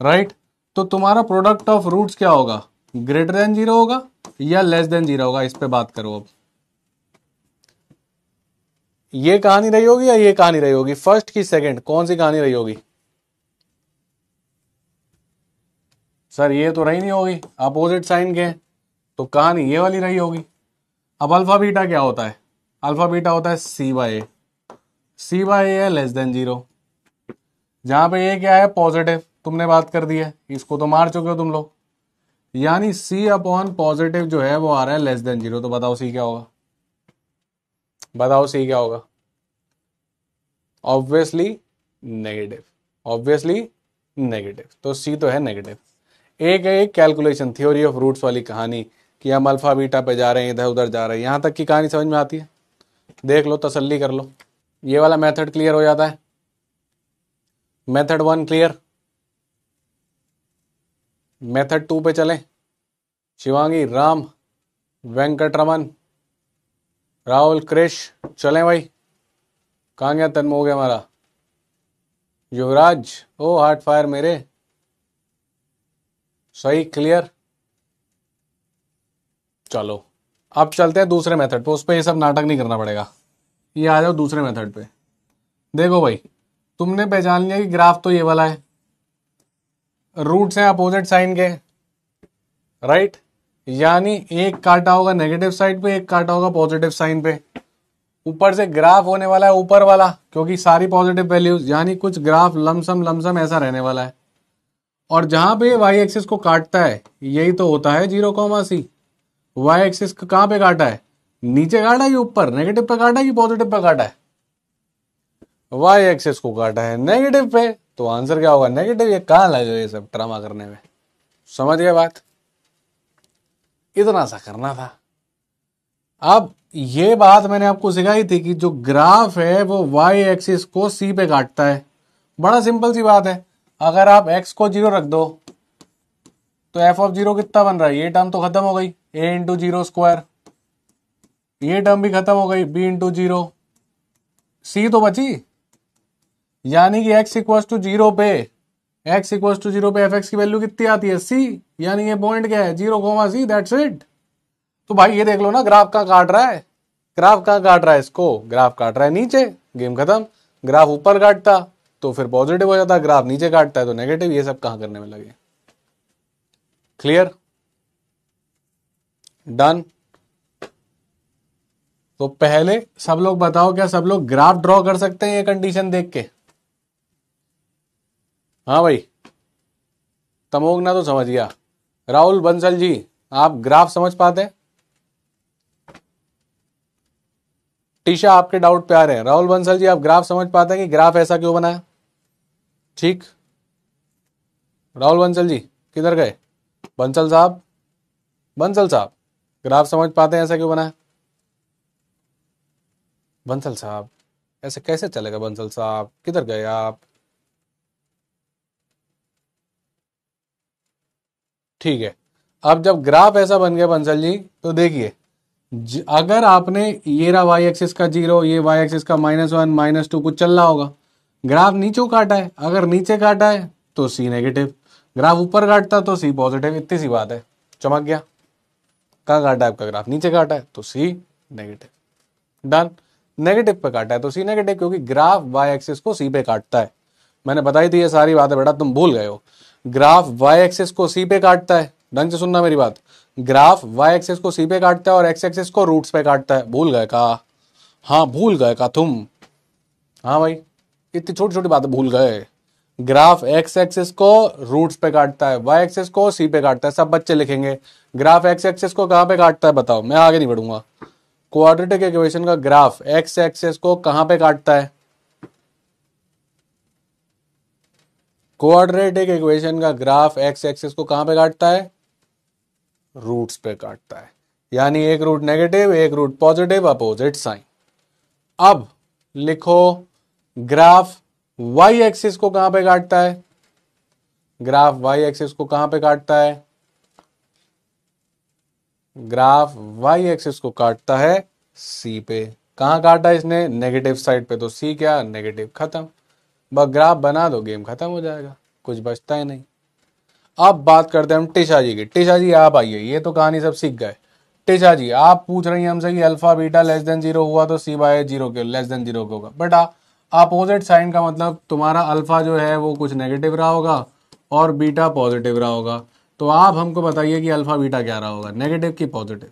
राइट, तो तुम्हारा प्रोडक्ट ऑफ रूट्स क्या होगा, ग्रेटर देन 0 होगा या लेस देन 0 होगा। इस पे बात करो। अब ये कहानी रही होगी या ये कहानी रही होगी, फर्स्ट की सेकंड, कौन सी कहानी रही होगी? सर ये तो रही नहीं होगी, अपोजिट साइन के, तो कहानी ये वाली रही होगी। अब अल्फा बीटा क्या होता है? अल्फा बीटा होता है सी बाय ए। सी बाय ए है लेस देन 0, जहां पे ए क्या है, पॉजिटिव। तुमने बात कर दी है, इसको तो मार चुके हो तुम लोग। यानी सी अपॉन पॉजिटिव जो है वो आ रहा है लेस देन 0। तो बताओ सी क्या होगा, बताओ सी क्या होगा? Obviously negative, obviously negative. तो सी तो है नेगेटिव। एक कैलकुलेशन, थ्योरी ऑफ रूट्स वाली कहानी कि हम अल्फा बीटा पे जा रहे हैं, इधर उधर जा रहे हैं, यहां तक की कहानी समझ में आती है? देख लो, तसल्ली कर लो। ये वाला मेथड क्लियर हो जाता है। Method 1 clear. मेथड 2 पे चलें। शिवांगी, राम, वेंकटरमन, राहुल, क्रिश, चलें भाई। कहाँ गया तन्मो, हो गया हमारा युवराज। ओ हार्ट फायर मेरे, सही, क्लियर। चलो अब चलते हैं दूसरे मेथड पे, उस पर ये सब नाटक नहीं करना पड़ेगा। ये आ जाओ दूसरे मेथड पे। देखो भाई, तुमने पहचान लिया कि ग्राफ तो ये वाला है, रूट्स हैं अपोजिट साइन के, राइट। यानी एक काटा होगा नेगेटिव साइड पे, एक काटा होगा पॉजिटिव साइन पे। ऊपर से ग्राफ होने वाला है ऊपर वाला, क्योंकि सारी पॉजिटिव वैल्यूज, यानी कुछ ग्राफ लमसम ऐसा रहने वाला है। और जहां पे वाई एक्सिस को काटता है यही तो होता है 0,c। वाई एक्सिस कहां पे काटा है, नीचे काटा है कि ऊपर, नेगेटिव पे काटा है कि पॉजिटिव पे काटा है? वाई एक्सिस को काटा है नेगेटिव पे, तो आंसर क्या होगा, नेगेटिव। ये कहां लगे ये सब ड्रामा करने में, समझ गए बात? इतना सा करना था। अब ये बात मैंने आपको सिखाई थी कि जो ग्राफ है वो वाई एक्सिस को सी पे काटता है। बड़ा सिंपल सी बात है, अगर आप एक्स को 0 रख दो तो एफ ऑफ 0 कितना बन रहा है, ये टर्म तो खत्म हो गई, ए इंटू 0 स्क्वायर, ये टर्म भी खत्म हो गई, बी इंटू 0, सी तो बची। यानी कि x इक्वल टू 0 पे, x इक्वल टू 0 पे एफ एक्स की वैल्यू कितनी आती है, सी। यानी ये पॉइंट क्या है, 0,c, दैट्स इट। तो भाई ये देख लो ना, ग्राफ कहाँ काट रहा है, ग्राफ कहाँ काट रहा है इसको, ग्राफ काट रहा है नीचे, गेम खत्म। ग्राफ ऊपर काटता तो फिर पॉजिटिव हो जाता, ग्राफ नीचे काटता है तो नेगेटिव। ये सब कहाँ करने में लगे? Clear, done. तो पहले सब लोग बताओ, क्या सब लोग ग्राफ ड्रॉ कर सकते हैं ये कंडीशन देख के? हाँ भाई, तमोगना तो समझ गया। राहुल बंसल जी, आप ग्राफ समझ पाते हैं? टीशा, आपके डाउट पे आ रहे हैं। राहुल बंसल जी, आप ग्राफ समझ पाते हैं कि ग्राफ ऐसा क्यों बना है? ठीक, राहुल बंसल जी किधर गए? बंसल साहब, बंसल साहब, ग्राफ समझ पाते हैं ऐसा क्यों बना है? बंसल साहब, ऐसे कैसे चलेगा? बंसल साहब किधर गए आप? ठीक है, अब जब ग्राफ ऐसा बन गया बंसल जी, तो देखिए, अगर आपने ये रहा वाई एक्सिस का 0, ये वाई एक्सिस का -1 -2 कुछ चल रहा होगा, ग्राफ नीचे काटा है, अगर नीचे काटा है तो सी नेगेटिव, ग्राफ ऊपर काटता तो सी पॉजिटिव। इतनी सी बात है, चमक गया। कहाँ काटा है आपका ग्राफ, नीचे काटा है तो सी नेगेटिव। डन। नेगेटिव पे काटा है तो सी नेगेटिव, क्योंकि ग्राफ वाई एक्सिस को सी पे काटता है। मैंने बताई थी ये सारी बातें, बेटा तुम भूल गए हो। ग्राफ वाई एक्सिस को सी पे काटता है, ढंग से सुनना मेरी बात। ग्राफ वाई एक्सिस को सी पे काटता है और एक्स एक्सिस को रूट्स पे काटता है। भूल गए का? हाँ भूल गए का तुम? हाँ भाई, इतनी छोटी छोटी बातें भूल गए। ग्राफ एक्स एक्सिस को रूट्स पे काटता है, वाई एक्सिस को सी पे काटता है। सब बच्चे लिखेंगे ग्राफ एक्स एक्सिस को कहां पे काटता है, बताओ, मैं आगे नहीं बढ़ूंगा। क्वाड्रेटिक इक्वेशन का ग्राफ एक्स एक्सिस को कहां पे काटता है? क्वाड्रेटिक इक्वेशन का ग्राफ एक्स एक्सिस को कहां पे काटता है? रूट्स पे काटता है, यानी एक रूट नेगेटिव एक रूट पॉजिटिव, अपोजिट साइन। अब लिखो ग्राफ वाई एक्सिस को कहां पे काटता है? ग्राफ वाई एक्सिस को कहां पे काटता है? ग्राफ वाई एक्सिस को काटता है सी पे। कहां काटा इसने? नेगेटिव साइड पे, तो सी क्या? नेगेटिव। खत्म, बस ग्राफ बना दो, गेम खत्म हो जाएगा, कुछ बचता ही नहीं। अब बात करते हैं हम टिशा जी की। टिशा जी आप आइए, ये तो कहानी सब सीख गए। टिशा जी आप पूछ रही हैं हमसे कि अल्फा बीटा लेस देन 0 हुआ तो सी बाय 0 के लेस देन 0 के होगा। बेटा अपोजिट साइन का मतलब तुम्हारा अल्फा जो है वो कुछ नेगेटिव रहा होगा और बीटा पॉजिटिव रहा होगा। तो आप हमको बताइए कि अल्फा बीटा क्या रहा होगा, नेगेटिव की पॉजिटिव?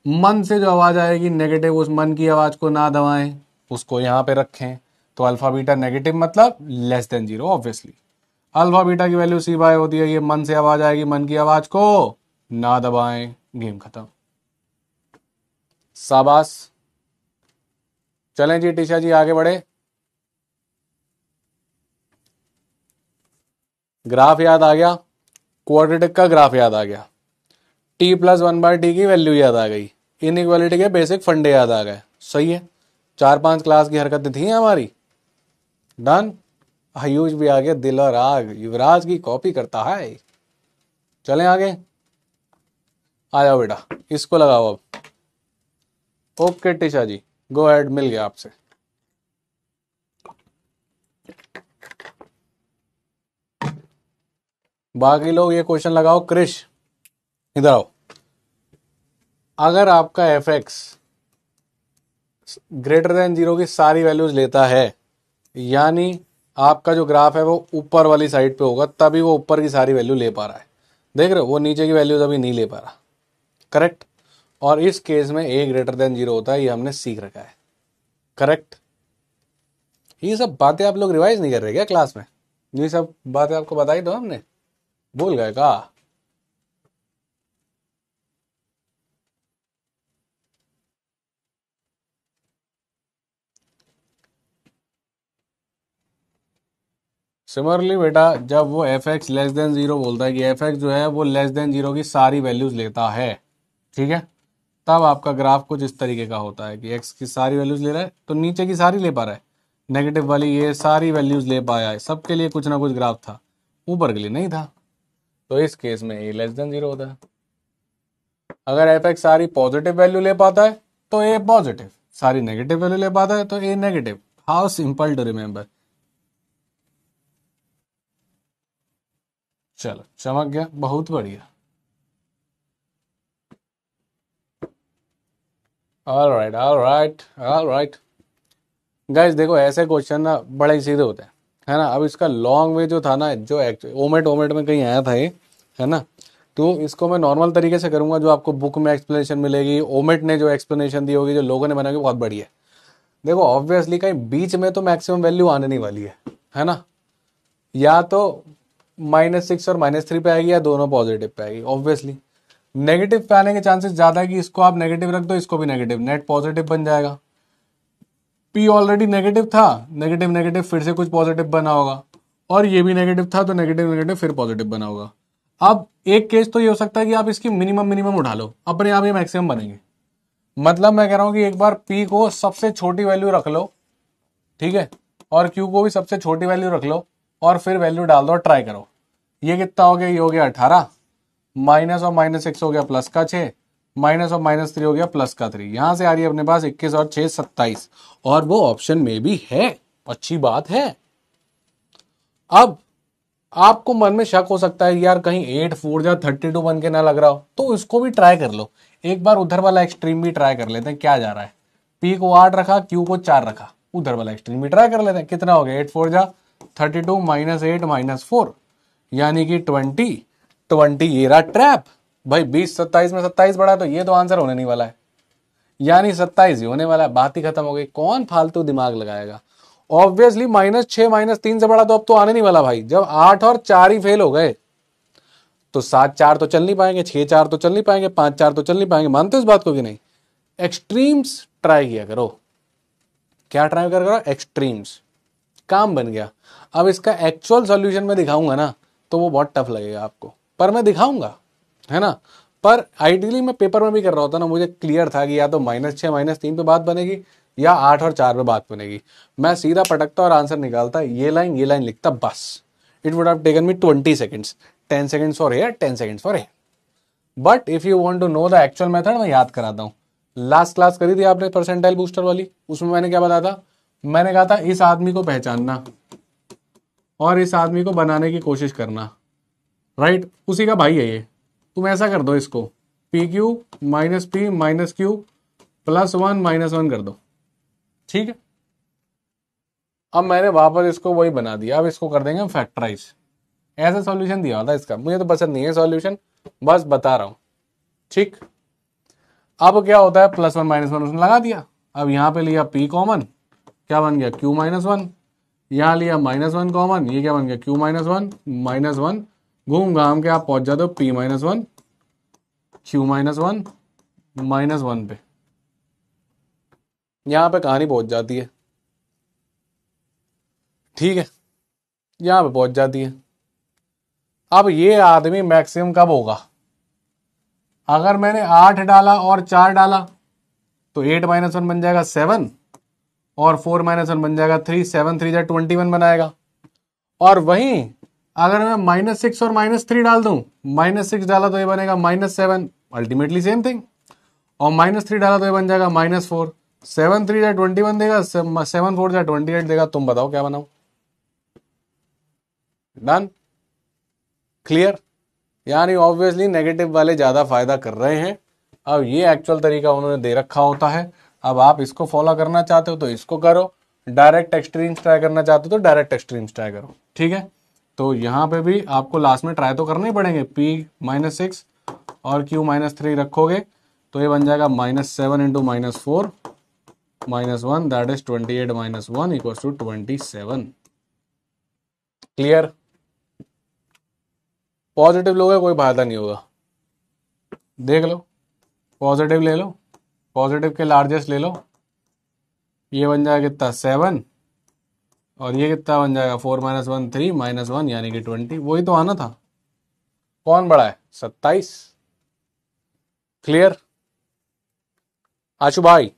मन से जो आवाज आएगी नेगेटिव, उस मन की आवाज को ना दबाएं, उसको यहां पे रखें। तो अल्फा बीटा नेगेटिव मतलब less than 0, obviously alpha beta की वैल्यू सी बाय होती है। ये मन से आवाज आएगी, मन की आवाज को ना दबाएं, गेम खत्म। शाबाश, चलें जी टीशा जी आगे बढ़े। ग्राफ याद आ गया, क्वाड्रेटिक का ग्राफ याद आ गया, टी प्लस 1/t की वैल्यू याद आ गई, इनइक्वालिटी के बेसिक फंडे याद आ गए। सही है, 4-5 क्लास की हरकतें थी हमारी, डन। आयुष भी आ गया, दिल और आग युवराज की कॉपी करता है। चलें आगे, आ जाओ बेटा, इसको लगाओ अब। ओके टीशा जी, गो अहेड, मिल गया आपसे। बाकी लोग ये क्वेश्चन लगाओ। क्रिश इधर आओ। अगर आपका एफ एक्स ग्रेटर देन 0 की सारी वैल्यूज लेता है, यानी आपका जो ग्राफ है वो ऊपर वाली साइड पे होगा, तभी वो ऊपर की सारी वैल्यू ले पा रहा है। देख रहे हो, वो नीचे की वैल्यूज अभी नहीं ले पा रहा। करेक्ट। और इस केस में ए ग्रेटर देन 0 होता है, ये हमने सीख रखा है। करेक्ट। ये सब बातें आप लोग रिवाइज नहीं कर रहे क्या क्लास में? ये सब बातें आपको बताई तो हमने, भूल गए का? सिमिलरली बेटा, जब वो एफ एक्स लेस देन 0 बोलता है कि एफ एक्स जो है वो लेस देन 0 की सारी वैल्यूज लेता है, ठीक है, तब आपका ग्राफ कुछ इस तरीके का होता है कि एक्स की सारी वैल्यूज ले रहा है, तो नीचे की सारी ले पा रहा है, नेगेटिव वाली ये सारी वैल्यूज ले पाया है, सबके लिए कुछ ना कुछ ग्राफ था, ऊपर के लिए नहीं था। तो इस केस में ए लेस देन 0 होता है। अगर एफ एक्स सारी पॉजिटिव वैल्यू ले पाता है तो ए पॉजिटिव, सारी नेगेटिव वैल्यू ले पाता है तो a negative. How simple to remember. चलो चमक गया, बहुत बढ़िया। ऑलराइट ऑलराइट ऑलराइट गाइस, देखो ऐसे क्वेश्चन ना बड़े ही सीधे होते हैं, है ना। अब इसका लॉन्ग वे जो था ना, जो ओमेट ओमेट में कहीं आया था ये, है ना, तो इसको मैं नॉर्मल तरीके से करूंगा, जो आपको बुक में एक्सप्लेनेशन मिलेगी, ओमेट ने जो एक्सप्लेनेशन दी होगी, जो लोगों ने बनाई होगी, बहुत बढ़िया है। देखो ऑब्वियसली कहीं बीच में तो मैक्सिमम वैल्यू आने नहीं वाली है ना, या तो -6 और -3 पे आएगी या दोनों पॉजिटिव पे आएगी। ऑब्वियसली नेगेटिव पे आने के चांसेस ज्यादा है कि इसको आप नेगेटिव रख दो, इसको भी नेगेटिव, नेट पॉजिटिव बन जाएगा। पी ऑलरेडी नेगेटिव था, नेगेटिव नेगेटिव फिर से कुछ पॉजिटिव बना होगा, और ये भी नेगेटिव था तो नेगेटिव नेगेटिव फिर पॉजिटिव बना होगा। अब एक केस तो ये हो सकता है कि आप इसकी मिनिमम मिनिमम उठा लो, अपने आप ये मैक्सिमम बनेंगे। मतलब मैं कह रहा हूं कि एक बार पी को सबसे छोटी वैल्यू रख लो, ठीक है, और क्यू को भी सबसे छोटी वैल्यू रख लो, और फिर वैल्यू डाल दो और ट्राई करो। ये कितना हो गया? ये हो गया 18, माइनस और -6 हो गया प्लस का 6, माइनस और -3 हो गया प्लस का 3। यहां से आ रही है अपने पास 21 और 6 27, और वो ऑप्शन में भी है, अच्छी बात है। अब आपको मन में शक हो सकता है यार कहीं 8 4 या 32 बन के ना लग रहा हो, तो इसको भी ट्राई कर लो एक बार, उधर वाला एक्सट्रीम भी ट्राई कर लेते हैं क्या जा रहा है। पी को 8 रखा, क्यू को 4 रखा, उधर वाला एक्सट्रीम भी ट्राई कर लेते हैं। कितना हो गया? 8 4 जा 32, -8 -4, यानी कि 20। ये रहा ट्रैप भाई। 20 27 में 27 बढ़ा तो ये तो आंसर होने नहीं वाला है, यानी 27 ही होने वाला है। बात ही खत्म हो गई, कौन फालतू दिमाग लगाएगा। ऑब्वियसली -6 -3 से बड़ा तो अब तो आने नहीं वाला भाई। जब 8 और 4 ही फेल हो गए तो 7 4 तो चल नहीं पाएंगे, 6 4 तो चल नहीं पाएंगे, 5 4 तो चल नहीं पाएंगे। मानते हो इस बात को कि नहीं? एक्सट्रीम्स ट्राई किया करो। क्या ट्राई कर करो? एक्सट्रीम्स। काम बन गया। अब इसका एक्चुअल सॉल्यूशन में दिखाऊंगा ना तो वो बहुत टफ लगेगा आपको, पर मैं दिखाऊंगा, है ना। पर आइडियली मैं पेपर में भी कर रहा होता ना, मुझे क्लियर था कि या तो -6 -3 पे बात बनेगी या 8 और 4 पे बात बनेगी। मैं सीधा पटकता और आंसर निकालता, ये लाइन लिखता, बस। It would have taken me 20 seconds, 10 seconds for here, 10 seconds for here. But if you want to know the actual method, मैं याद कराता हूँ। लास्ट क्लास करी थी आपने परसेंटाइल बूस्टर वाली, उसमें मैंने क्या बताया था? मैंने कहा था इस आदमी को पहचानना और इस आदमी को बनाने की कोशिश करना, राइट? उसी का भाई है ये। तुम ऐसा कर दो, इसको PQ minus P minus Q +1 -1 कर दो, ठीक है। अब मैंने वापस इसको वही बना दिया। अब इसको कर देंगे हम फैक्टराइज। ऐसा सॉल्यूशन दिया था इसका, मुझे तो पसंद नहीं है सॉल्यूशन, बस बता रहा हूं, ठीक। अब क्या होता है, +1 -1 उसने लगा दिया। अब यहां पे लिया P कॉमन, क्या बन गया? Q -1। यहां लिया -1 कॉमन, ये क्या बन गया? Q -1 -1। घूम घाम के आप पहुंच जाते हो P -1 Q -1 -1 पे। यहां पे कहानी पहुंच जाती है, ठीक है, यहां पे पहुंच जाती है। अब ये आदमी मैक्सिमम कब होगा? अगर मैंने 8 डाला और 4 डाला तो 8 -1 बन जाएगा 7 और 4 -1 बन जाएगा 3। 7 3 21 बनाएगा। और वहीं अगर मैं -6 और -3 डाल दूं, -6 डाला तो ये बनेगा -7, अल्टीमेटली सेम थिंग। और -3 डाला तो ये बन जाएगा -4। 7 3 21 देगा, 7 4 28 देगा। तुम बताओ क्या बनाओ? Done, clear. यानी ऑब्वियसली नेगेटिव वाले ज्यादा फायदा कर रहे हैं। अब ये एक्चुअल तरीका उन्होंने दे रखा होता है। अब आप इसको फॉलो करना चाहते हो तो इसको करो, डायरेक्ट एक्सट्रीम्स ट्राई करना चाहते हो तो डायरेक्ट एक्सट्रीम्स ट्राई करो, ठीक है। तो यहां पे भी आपको लास्ट में ट्राई तो करने ही पड़ेंगे। P -6 और Q -3 रखोगे तो ये बन जाएगा -7 × -4 -1, that is 28 -1 equals to 27। Clear? Positive लोगे कोई फायदा नहीं होगा। देख लो, पॉजिटिव ले लो, पॉजिटिव के लार्जेस्ट ले लो। ये बन जाएगा कितना? 7 और ये कितना बन जाएगा? 4 -1 3 -1 यानी कि 20। वही तो आना था। कौन बड़ा है? 27। क्लियर? आशु भाई,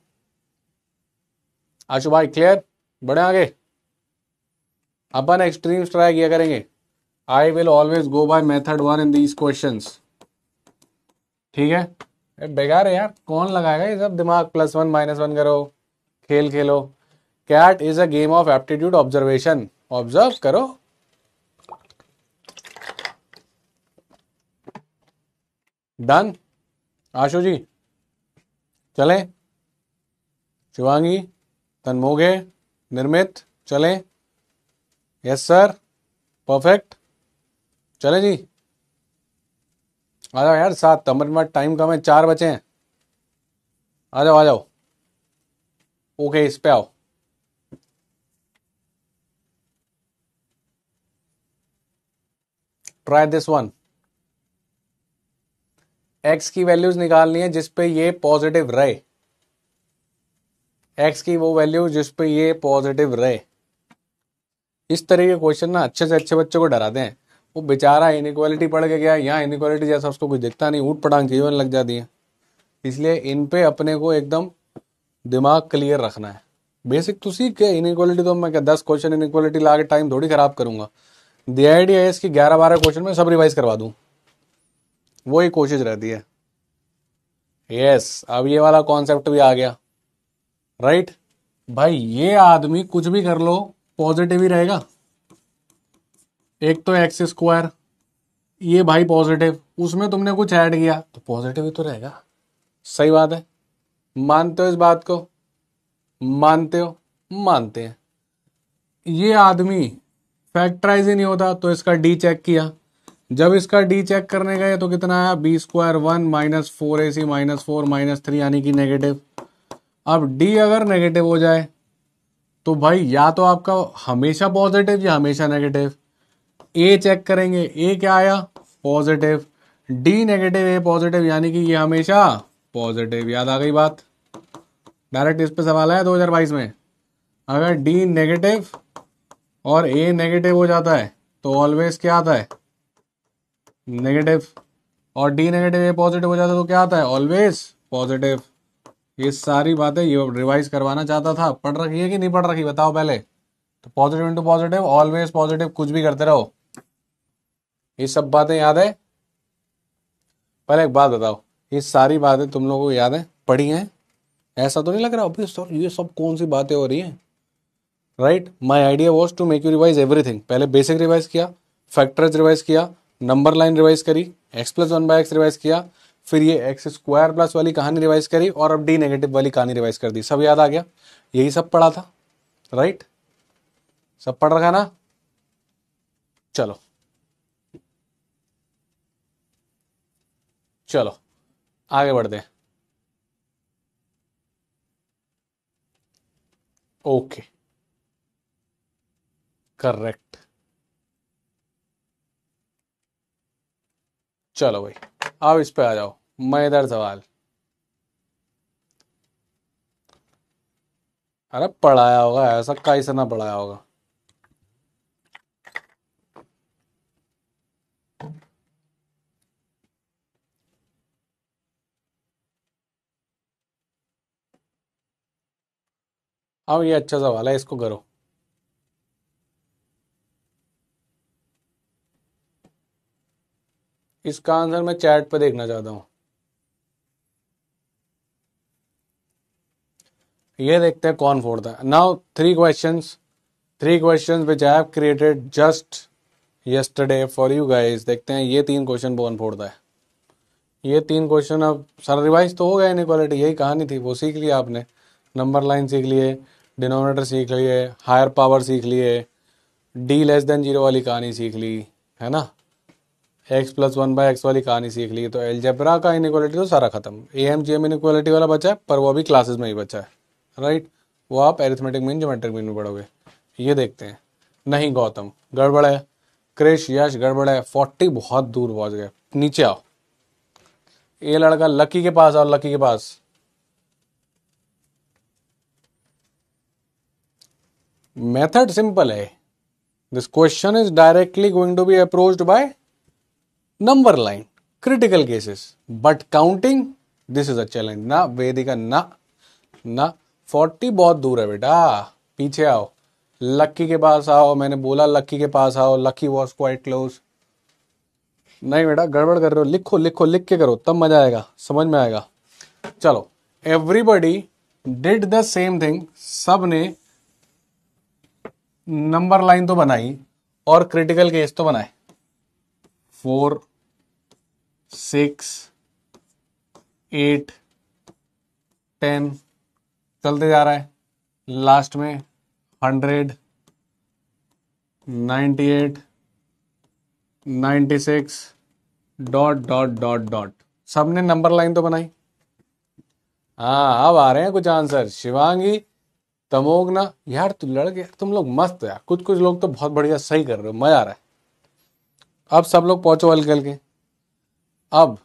आशु भाई क्लियर? बढ़े आगे। अपन एक्सट्रीम्स ट्राई किया करेंगे। I will always go by method 1 in these questions, ठीक है। बेकार है यार, कौन लगाएगा ये सब दिमाग? +1 -1 करो, खेल खेलो। CAT is a game of aptitude observation. Observe करो। डन आशु जी, चलें? शिवांगी, तन्मोगे, निर्मित, चलें? यस सर, परफेक्ट, चले जी। आ जाओ यार, 7 मिनट टाइम कम है, 4 बचे हैं। आ जाओ आ जाओ। ओके, इस पे आओ। Try this one. एक्स की वैल्यूज निकालनी है जिस पे ये पॉजिटिव रहे। एक्स की वो वैल्यू जिस पे ये पॉजिटिव रहे। इस तरह के क्वेश्चन ना अच्छे से अच्छे बच्चों को डराते हैं। वो बेचारा इनइक्वालिटी पढ़ के गया, यहाँ इनइक्वालिटी जैसा उसको कुछ दिखता नहीं, ऊट पटांग चीजें लग जाती हैं। इसलिए इन पे अपने को एकदम दिमाग क्लियर रखना है। बेसिक तो सीख के इनइक्वालिटी तो मैं क्या 10 क्वेश्चन इनइक्वालिटी ला के टाइम थोड़ी खराब करूंगा। दी आइडिया है इसकी 11-12 क्वेश्चन में सब रिवाइज करवा दूं, वही कोशिश रहती है। यस, अब ये वाला कॉन्सेप्ट भी आ गया, राइट भाई। ये आदमी कुछ भी कर लो पॉजिटिव ही रहेगा। एक तो x², ये भाई पॉजिटिव, उसमें तुमने कुछ ऐड किया तो पॉजिटिव ही तो रहेगा। सही बात है, मानते हो इस बात को? मानते हो? मानते हैं। ये आदमी फैक्टराइज ही नहीं होता तो इसका डी चेक किया। जब इसका डी चेक करने गए तो कितना आया? B² 1 -4AC -4 -3 यानी कि नेगेटिव। अब डी अगर नेगेटिव हो जाए तो भाई या तो आपका हमेशा पॉजिटिव या हमेशा नेगेटिव। ए चेक करेंगे, ए क्या आया? पॉजिटिव। डी नेगेटिव, ए पॉजिटिव, यानी कि ये हमेशा पॉजिटिव। याद आ गई बात? डायरेक्ट इस पे सवाल आया 2022 में। अगर डी नेगेटिव और ए नेगेटिव हो जाता है तो ऑलवेज क्या आता है, नेगेटिव, और डी नेगेटिव ए पॉजिटिव हो जाता है तो क्या आता है, ऑलवेज पॉजिटिव। ये सारी बातें ये रिवाइज करवाना चाहता था, पढ़ रखी है कि नहीं पढ़ रखी बताओ पहले। तो positive into positive, always positive, कुछ भी करते रहो, ये सब बातें याद है। पहले एक बात बताओ, ये सारी बातें तुम लोगों को याद है, पढ़ी हैं? ऐसा तो नहीं लग रहा अभी सर ये सब कौन सी बातें हो रही हैं? Right, my idea was to make you revise everything. पहले बेसिक रिवाइज किया, फैक्टर्स रिवाइज किया, नंबर लाइन रिवाइज करी, x plus one by x revise किया, फिर ये एक्स स्क्वायर प्लस वाली कहानी रिवाइज करी, और अब डी नेगेटिव वाली कहानी रिवाइज कर दी। सब याद आ गया, यही सब पढ़ा था, राइट? सब पढ़ रखा ना? चलो चलो आगे बढ़ते हैं। Okay, correct. चलो भाई, अब इस पे आ जाओ, मजेदार सवाल। अरे पढ़ाया होगा ऐसा, काहे से ना पढ़ाया होगा। अब ये अच्छा सवाल है, इसको करो। इसका आंसर मैं चैट पे देखना चाहता हूँ। ये देखते हैं कौन फोड़ता है। Now three questions which I have created just yesterday for you guys. देखते हैं ये तीन क्वेश्चन कौन फोड़ता है। ये तीन क्वेश्चन अब सारा रिवाइज तो हो गया, इनइक्वालिटी यही कहानी थी, वो सीख लिया आपने, नंबर लाइन सीख लिए, डिनोमिनेटर सीख लिए, हायर पावर सीख लिए, डी लेस देन जीरो वाली कहानी सीख ली, है ना, x plus one by x वाली कहानी सीख ली। तो एलजेब्रा का इनइक्वालिटी तो सारा खत्म, एएमजीएम इनइक्वालिटी वाला बचा है, पर वो अभी क्लासेस में ही बचा है, राइट? वो आप एरिथमेटिक मीन ज्योमेट्रिक मीन में पढ़ोगे। ये देखते हैं। नहीं गौतम, गड़बड़ है। क्रिश यश गड़बड़ है, 40 बहुत दूर पहुंच गए, नीचे आओ। ये लड़का लकी के पास आओ, लकी के पास। मेथड सिंपल है। This question is directly going to be approached by number line, critical cases, but counting this is a challenge. ना वेदिका, ना 40 बहुत दूर है बेटा, पीछे आओ, लक्की के पास आओ। मैंने बोला लक्की के पास आओ, लक्की वॉज क्वाइट क्लोज। नहीं बेटा गड़बड़ कर रहे हो, लिखो लिखो, लिख के करो तब मजा आएगा, समझ में आएगा। चलो, everybody did the same thing, सब ने नंबर लाइन तो बनाई और क्रिटिकल केस तो बनाए। 4 6 8 10 चलते जा रहा है, लास्ट में 100 98 96 डॉट डॉट डॉट डॉट। सबने नंबर लाइन तो बनाई। हाँ अब आ रहे हैं कुछ आंसर। शिवांगी, तमोगना, यार तू लड़के, तुम लोग मस्त हो यार, कुछ कुछ लोग तो बहुत बढ़िया सही कर रहे हो, मजा आ रहा है। अब सब लोग पहुंचो हल्के के। अब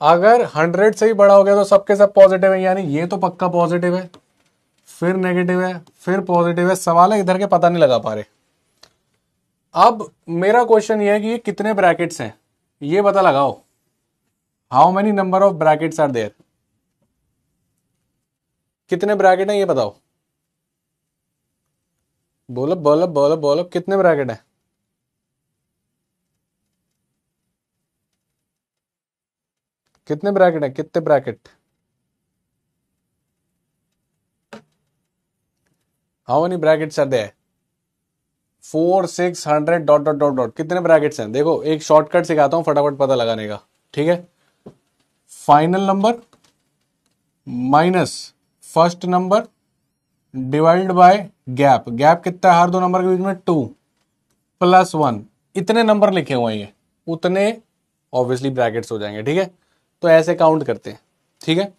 अगर 100 से ही बड़ा हो गया तो सबके सब पॉजिटिव है, यानी ये तो पक्का पॉजिटिव है, फिर नेगेटिव है, फिर पॉजिटिव है। सवाल है इधर के पता नहीं लगा पा रहे। अब मेरा क्वेश्चन ये है कि ये कितने ब्रैकेट्स हैं, ये पता लगाओ। How many number of brackets are there, कितने ब्रैकेट हैं ये बताओ। बोलो बोलो बोलो बोलो, कितने ब्रैकेट हैं? कितने ब्रैकेट हैं, कितने bracket? How many brackets are there? 4 600 dot dot dot dot, कितने ब्रैकेट्स हैं? देखो एक शॉर्टकट सिखाता हूं फटाफट पता लगाने का, ठीक है? Final number minus first number divide by gap. Gap कितना है हर दो नंबर के बीच में? 2 प्लस 1। इतने नंबर लिखे हुए हैं, उतने ऑब्वियसली ब्रैकेट्स हो जाएंगे, ठीक है? तो ऐसे काउंट करते हैं, ठीक है?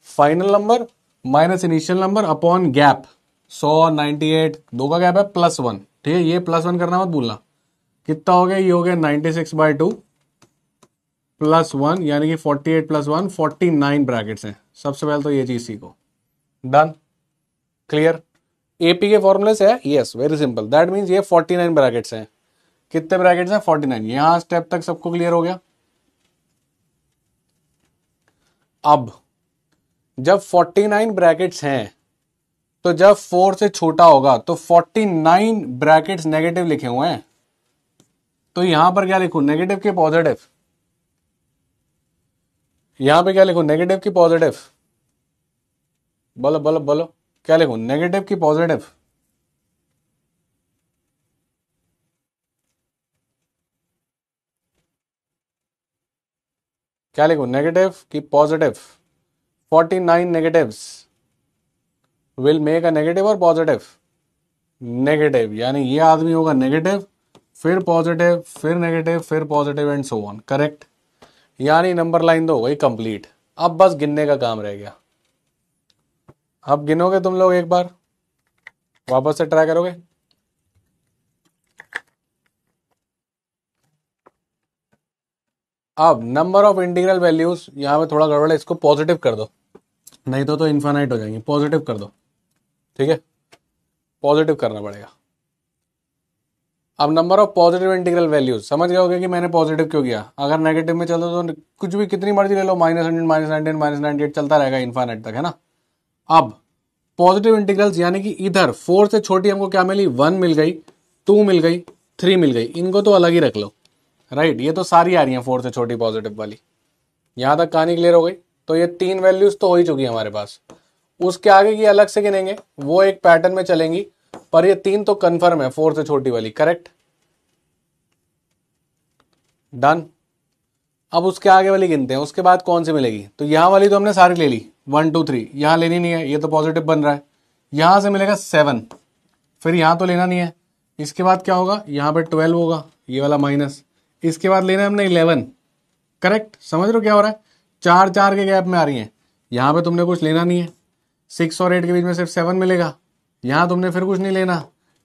Final number minus initial number upon gap, 100 98, दो का गैप है +1, ठीक है? ये +1 करना मत भूलना। कितना हो गया? ये हो गया 96/2 +1, यानी कि 48 + 1 49 ब्रैकेट्स हैं। सबसे पहले तो ये चीज सीखो। Done, clear? एपी के फॉर्मूले से है, yes very simple, that means ये 49 ब्रैकेट्स हैं। कितने ब्रैकेट्स हैं? 49। यहां स्टेप तक सबको क्लियर हो गया। अब जब 49 ब्रैकेट्स हैं तो जब 4 से छोटा होगा तो 49 ब्रैकेट्स नेगेटिव लिखे हुए हैं, तो यहां पर क्या लिखूं? नेगेटिव की पॉजिटिव? यहां पे क्या लिखूं? नेगेटिव की पॉजिटिव? बोलो बोलो बोलो, क्या लिखूं? नेगेटिव की पॉजिटिव? क्या लिखूं? नेगेटिव की positive? 49 negatives will make a negative और पॉजिटिव? नेगेटिव, यानी ये आदमी होगा नेगेटिव, फिर पॉजिटिव, फिर नेगेटिव, फिर positive and so on. Correct. यानी नंबर लाइन तो हो गई कंप्लीट। अब बस गिनने का काम रह गया। अब गिनोगे तुम लोग, एक बार वापस से ट्राई करोगे? अब नंबर ऑफ इंटीग्रल वैल्यूज, यहां पे थोड़ा गड़बड़ है, इसको पॉजिटिव कर दो, नहीं तो इनफाइनाइट हो जाएंगे। पॉजिटिव कर दो, ठीक है, पॉजिटिव करना पड़ेगा। अब number of positive integral values, समझ गए होगे कि मैंने पॉजिटिव क्यों किया। अगर नेगेटिव में चलो तो कुछ भी कितनी मर्जी ले लो, -100, -19, -98 चलता रहेगा इनफाइनाइट तक, है ना। अब पॉजिटिव इंटीग्रल्स, यानी कि इधर 4 से छोटी हमको क्या मिली? 1 मिल गई, 2 मिल गई, 3 मिल गई, इनको तो अलग ही रख लो, राइट। ये तो सारी आ रही है 4 से छोटी पॉजिटिव वाली। यहां तक कहानी क्लियर हो गई। तो ये 3 वैल्यूज तो हो ही चुकी है हमारे पास। उसके आगे की अलग से गिनेंगे, वो एक पैटर्न में चलेंगी, पर ये 3 तो कंफर्म है 4 से छोटी वाली। Correct, done. अब उसके आगे वाली गिनते हैं, उसके बाद कौन सी मिलेगी? तो यहां वाली तो हमने सारी ले ली, 1 2 3, यहां लेनी नहीं है, ये तो पॉजिटिव बन रहा है। यहां से मिलेगा 7, फिर यहां तो लेना नहीं है। इसके बाद क्या होगा? यहां पे 12 होगा, ये वाला माइनस। इसके बाद लेना है हमने 11। करेक्ट, समझ रहे हो क्या हो रहा है? 4 4 के गैप में आ रही है। यहां पे तुमने कुछ लेना नहीं है, 6 और 8 के बीच में सिर्फ 7 मिलेगा। यहां तुमने फिर कुछ नहीं लेना,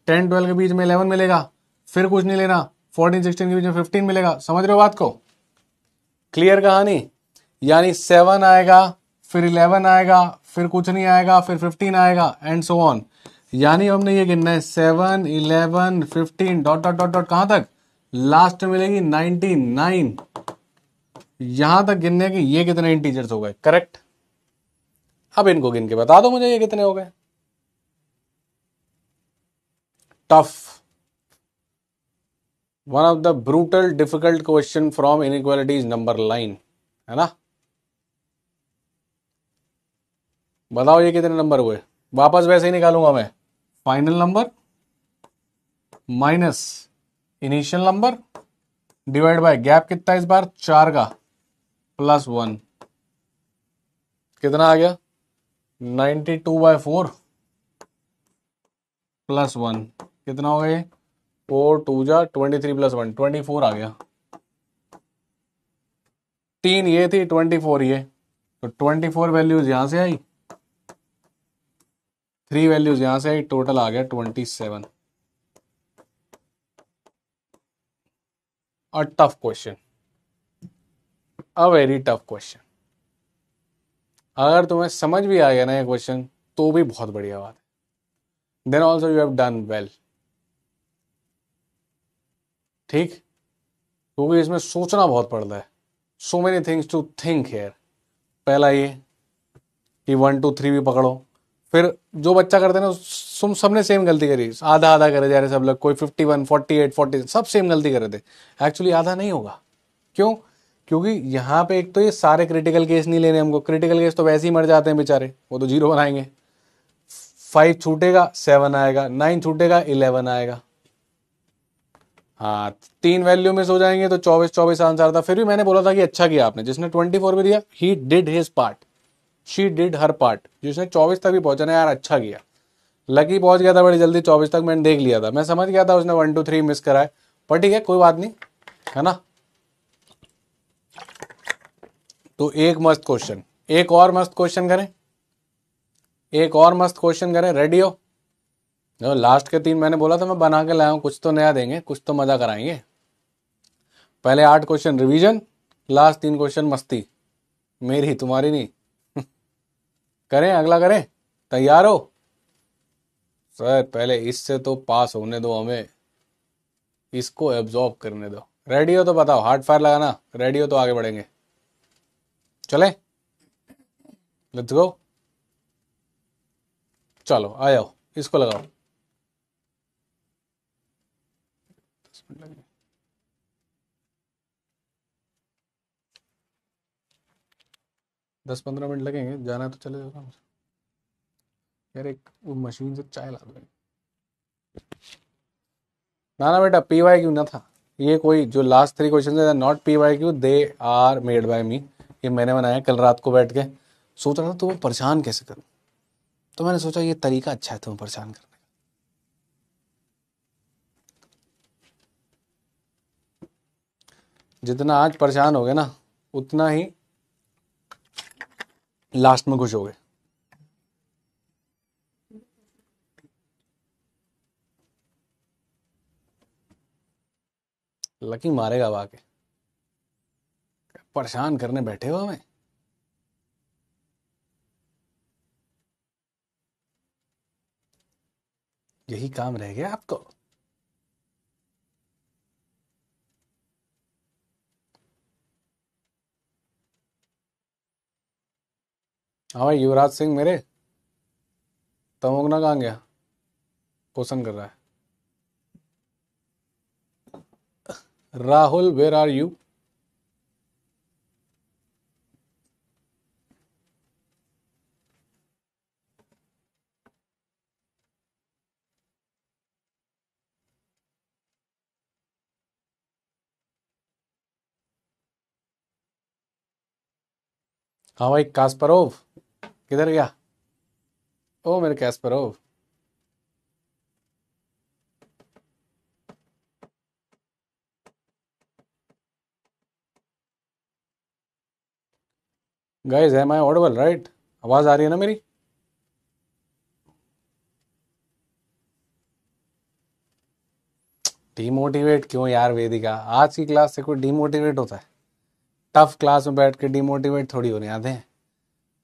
10 12 के बीच में 11 मिलेगा, फिर कुछ नहीं लेना, 14 16 के बीच में 15 मिलेगा। समझ रहे हो बात को? क्लियर कहानी? यानी 7 आएगा, फिर 11 आएगा, फिर कुछ नहीं आएगा, फिर 15 आएगा एंड सो ऑन। यानी हमने ये गिनना है 7 11 15 डॉट डॉट डॉट डॉट, कहां तक? लास्ट में मिलेगी 99। यहां तक गिनने के ये कितने इंटीजर्स हो गए? करेक्ट। अब इनको गिन के बता दो मुझे ये कितने हो गए। Tough, one of the brutal difficult question from inequalities number line, है ना। बताओ ये कितने नंबर हुए? वापस वैसे ही निकालूंगा मैं, final number minus initial number divide by gap कितना इस बार? 4 का, +1, कितना आ गया? 92/4 +1, कितना हो गया? 4 2 जा 23 +1 24 आ गया। 3 ये थी, 24 ये, तो 24 वैल्यूज यहां से आई, 3 वैल्यूज यहां से आई, टोटल आ गया 27। A tough question, a very tough question. अगर तुम्हें समझ भी आ गया ना ये क्वेश्चन तो भी बहुत बढ़िया बात है, then also you have done well. ठीक, क्योंकि इसमें सोचना बहुत पड़ता है, so many things to think here. पहला ये कि 1 2 3 भी पकड़ो, फिर जो बच्चा करते ना, तुम सबने सेम गलती करी, आधा आधा करे जा रहे सब लोग, कोई 51 48 40 सब सेम गलती कर रहे थे। एक्चुअली आधा नहीं होगा, क्यों? क्योंकि यहाँ पे एक तो ये सारे क्रिटिकल केस नहीं लेने हमको, क्रिटिकल केस तो वैसे ही मर जाते हैं बेचारे, वो तो 0 बनाएंगे। 5 छूटेगा 7 आएगा, 9 छूटेगा 11 आएगा। हाँ, 3 वैल्यू मिस हो जाएंगे तो 24 24 आंसर था। फिर भी मैंने बोला था कि अच्छा किया आपने, जिसने 24 भी दिया, he did his part, she did her part. जिसने 24 तक भी पहुंचा ना यार, अच्छा किया। लकी पहुंच गया था बड़ी जल्दी 24 तक, मैंने देख लिया था, मैं समझ गया था उसने 1 2 3 मिस कराए, पर ठीक है कोई बात नहीं, है ना। तो एक मस्त क्वेश्चन, एक और मस्त क्वेश्चन करें, एक और मस्त क्वेश्चन करें, रेडी हो? लास्ट के 3 मैंने बोला था मैं बना के लाया हूं, कुछ तो नया देंगे, कुछ तो मजा कराएंगे। पहले 8 क्वेश्चन रिवीजन, लास्ट 3 क्वेश्चन मस्ती, मेरी तुम्हारी नहीं। करें, अगला करें, तैयार हो? सर पहले इससे तो पास होने दो हमें, इसको एब्जॉर्ब करने दो। रेडी हो तो बताओ, हार्ड फायर लगाना, रेडी हो तो आगे बढ़ेंगे। चले, लेट्स गो। चलो आ जाओ, इसको लगाओ। 10 मिनट लगेंगे। 10-15 मिनट लगेंगे, जाना है तो चले जाओ। यार एक वो मशीन से चाय ला दो। ना ना बेटा, पी वाई क्यू ना था ये, कोई जो लास्ट 3 क्वेश्चन है not P Y Q, they are made by me. ये मैंने बनाया कल रात को बैठ के, सोच रहा था तुम्हें परेशान कैसे करूं, तो मैंने सोचा ये तरीका अच्छा है तुम्हें परेशान करने का। जितना आज परेशान हो गए ना, उतना ही लास्ट में खुश हो गए। लकी मारेगा अब आके, परेशान करने बैठे हो हमें। यही काम रह गया आपको। हाँ भाई, युवराज सिंह मेरे तमोगना कहाँ गया, क्वेश्चन कर रहा है। Rahul where are you. हाँ भाई कास्परोव, किधर गया। ओ मेरे Kasparov. Guys am I audible right, आवाज आ रही है ना मेरी। डिमोटिवेट क्यों यार वेदिका, आज की क्लास से कोई डिमोटिवेट होता है? टफ क्लास में बैठ के डिमोटिवेट थोड़ी होने आते हैं।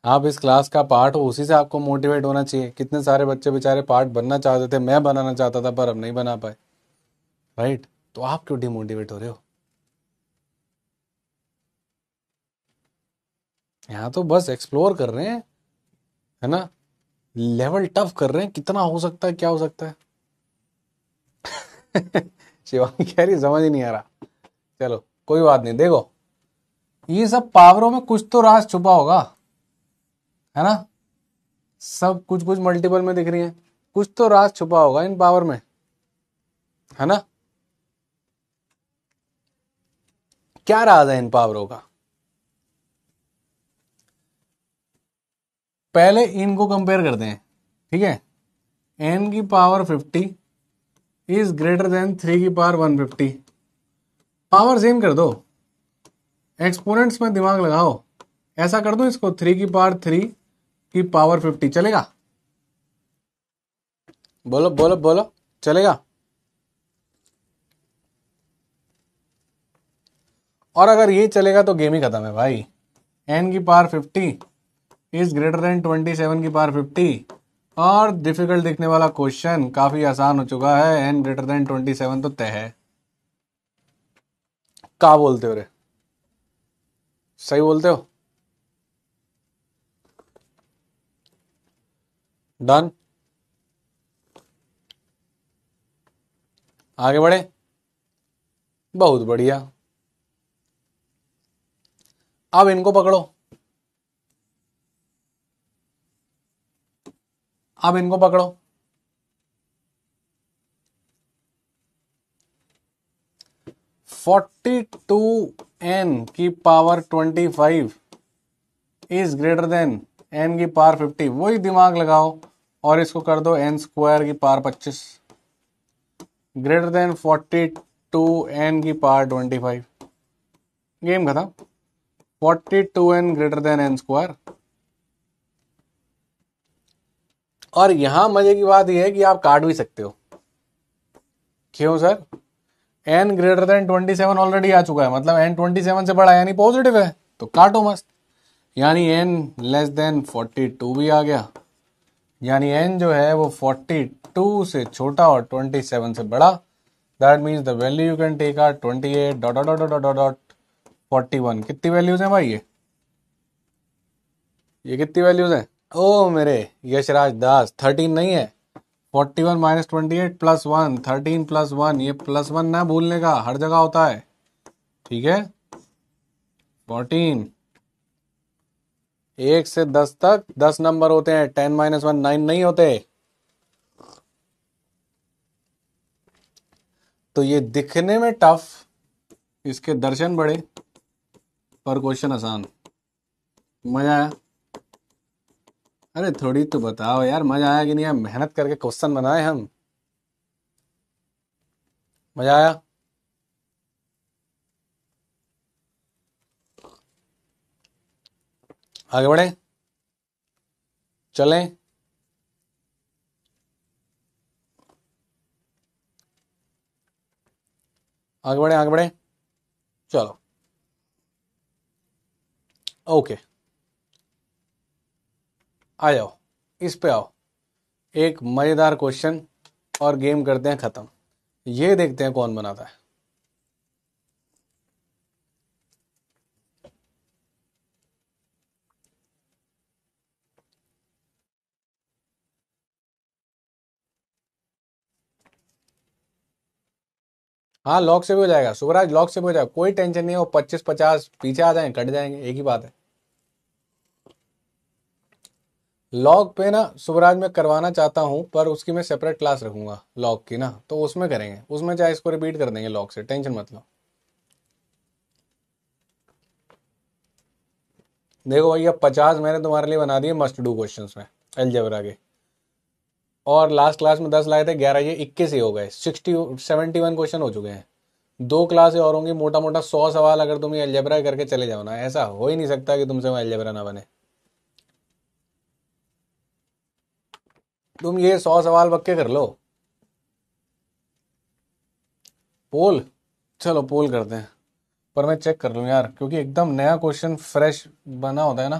आप इस क्लास का पार्ट हो, उसी से आपको मोटिवेट होना चाहिए। कितने सारे बच्चे बेचारे पार्ट बनना चाहते थे, मैं बनाना चाहता था पर अब नहीं बना पाए, राइट? तो आप क्यों डिमोटिवेट हो रहे हो? यहाँ तो बस एक्सप्लोर कर रहे हैं, है ना, लेवल टफ कर रहे हैं, कितना हो सकता है, क्या हो सकता है। शिवानी कह रही समझ ही नहीं आ रहा। चलो कोई बात नहीं, देखो ये सब पावरों में कुछ तो राज छुपा होगा, है ना। सब कुछ कुछ मल्टीपल में दिख रही है, कुछ तो राज छुपा होगा इन पावर में, है ना। क्या राज है इन पावरों का? पहले इनको कंपेयर करते हैं, ठीक है। n की पावर 50 इज ग्रेटर देन 3 की पावर 150। पावर सेम कर दो, एक्सपोनेंट्स में दिमाग लगाओ। ऐसा कर दो इसको 3 की पावर 3 की पावर 50, चलेगा? बोलो बोलो बोलो, चलेगा? और अगर ये चलेगा तो गेम ही खत्म है भाई। n की पावर 50 इज ग्रेटर देन 27 की पावर 50। और डिफिकल्ट दिखने वाला क्वेश्चन काफी आसान हो चुका है, n ग्रेटर देन 27 तो तय है। क्या बोलते हो रे, सही बोलते हो? डन, आगे बढ़े। बहुत बढ़िया, अब इनको पकड़ो, अब इनको पकड़ो। 42n की power 25 is greater than n की पावर 50। वही दिमाग लगाओ और इसको कर दो n स्क्वायर की पावर 25 ग्रेटर देन 42n की पावर 25। गेम खत्म। 42n greater than n square. और यहां मजे की बात यह है कि आप काट भी सकते हो। क्यों sir? n greater than 27 already आ चुका है, मतलब n 27 से बड़ा यानी पॉजिटिव है, तो काटो मस्त। यानी n लेस देन 42 भी आ गया, यानी n जो है वो 42 से छोटा और 27 से बड़ा। That means the value you can take are 28 dot dot dot dot dot 41। कितनी वैल्यूज हैं भाई ये कितनी वैल्यूज हैं? ओ मेरे यशराज दास, 13 नहीं है। 41 माइनस 28 प्लस 1, 13 प्लस 1, ये प्लस 1 ना भूलने का, हर जगह होता है। ठीक है, 14। 1 से 10 तक 10 नंबर होते हैं, 10 माइनस 1 9 नहीं होते। तो ये दिखने में टफ, इसके दर्शन बड़े, पर क्वेश्चन आसान। मजा आया? अरे थोड़ी तो बताओ यार, मजा आया कि नहीं आया? मेहनत करके क्वेश्चन बनाए हम। मजा आया? आगे बढ़े, चलें? आगे बढ़े, आगे बढ़े, चलो। ओके, आ जाओ, इस पे आओ। एक मजेदार क्वेश्चन और गेम करते हैं खत्म। ये देखते हैं कौन बनाता है। हाँ, लॉक से भी हो जाएगा सुबराज, लॉक से भी हो जाएगा, कोई टेंशन नहीं है। वो 25-50 पीछे आ जाए, कट जाएंगे, एक ही बात है। लॉग पे ना सुबराज मैं करवाना चाहता हूं, पर उसकी मैं सेपरेट क्लास रखूंगा लॉग की ना, तो उसमें करेंगे, उसमें चाहे इसको रिपीट कर देंगे लॉग से, टेंशन मत लो। देखो भैया, 50 मैंने तुम्हारे लिए बना दिए मस्ट डू क्वेश्चंस में अलजेब्रा के। और लास्ट क्लास में 10 लाए थे, 11 ये 21 ही हो गए, 71 क्वेश्चन हो चुके हैं। 2 क्लासें और होंगी, मोटा मोटा 100 सवाल अगर तुम ये अलजेब्रा करके चले जाओ ना, ऐसा हो ही नहीं सकता कि तुमसे अलजेब्रा ना बने। तुम ये 100 सवाल पक्के कर लो। पोल, चलो पोल करते हैं। पर मैं चेक कर लूँ यार, क्योंकि एकदम नया क्वेश्चन फ्रेश बना होता है ना,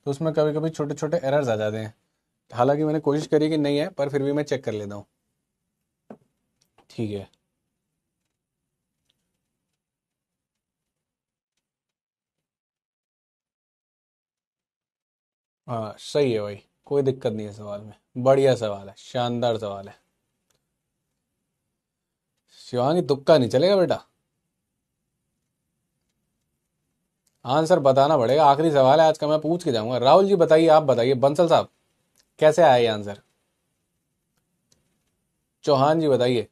तो उसमें कभी कभी छोटे छोटे एरर्स आ जाते हैं। हालांकि मैंने कोशिश करी कि नहीं है, पर फिर भी मैं चेक कर लेता हूँ। ठीक है, हाँ सही है भाई, कोई दिक्कत नहीं है सवाल में। बढ़िया सवाल है, शानदार सवाल है। शिवांगी तुक्का नहीं चलेगा बेटा, आंसर बताना पड़ेगा। आखिरी सवाल है आज का, मैं पूछ के जाऊंगा। राहुल जी बताइए, आप बताइए बंसल साहब, कैसे आया ये आंसर? चौहान जी बताइए।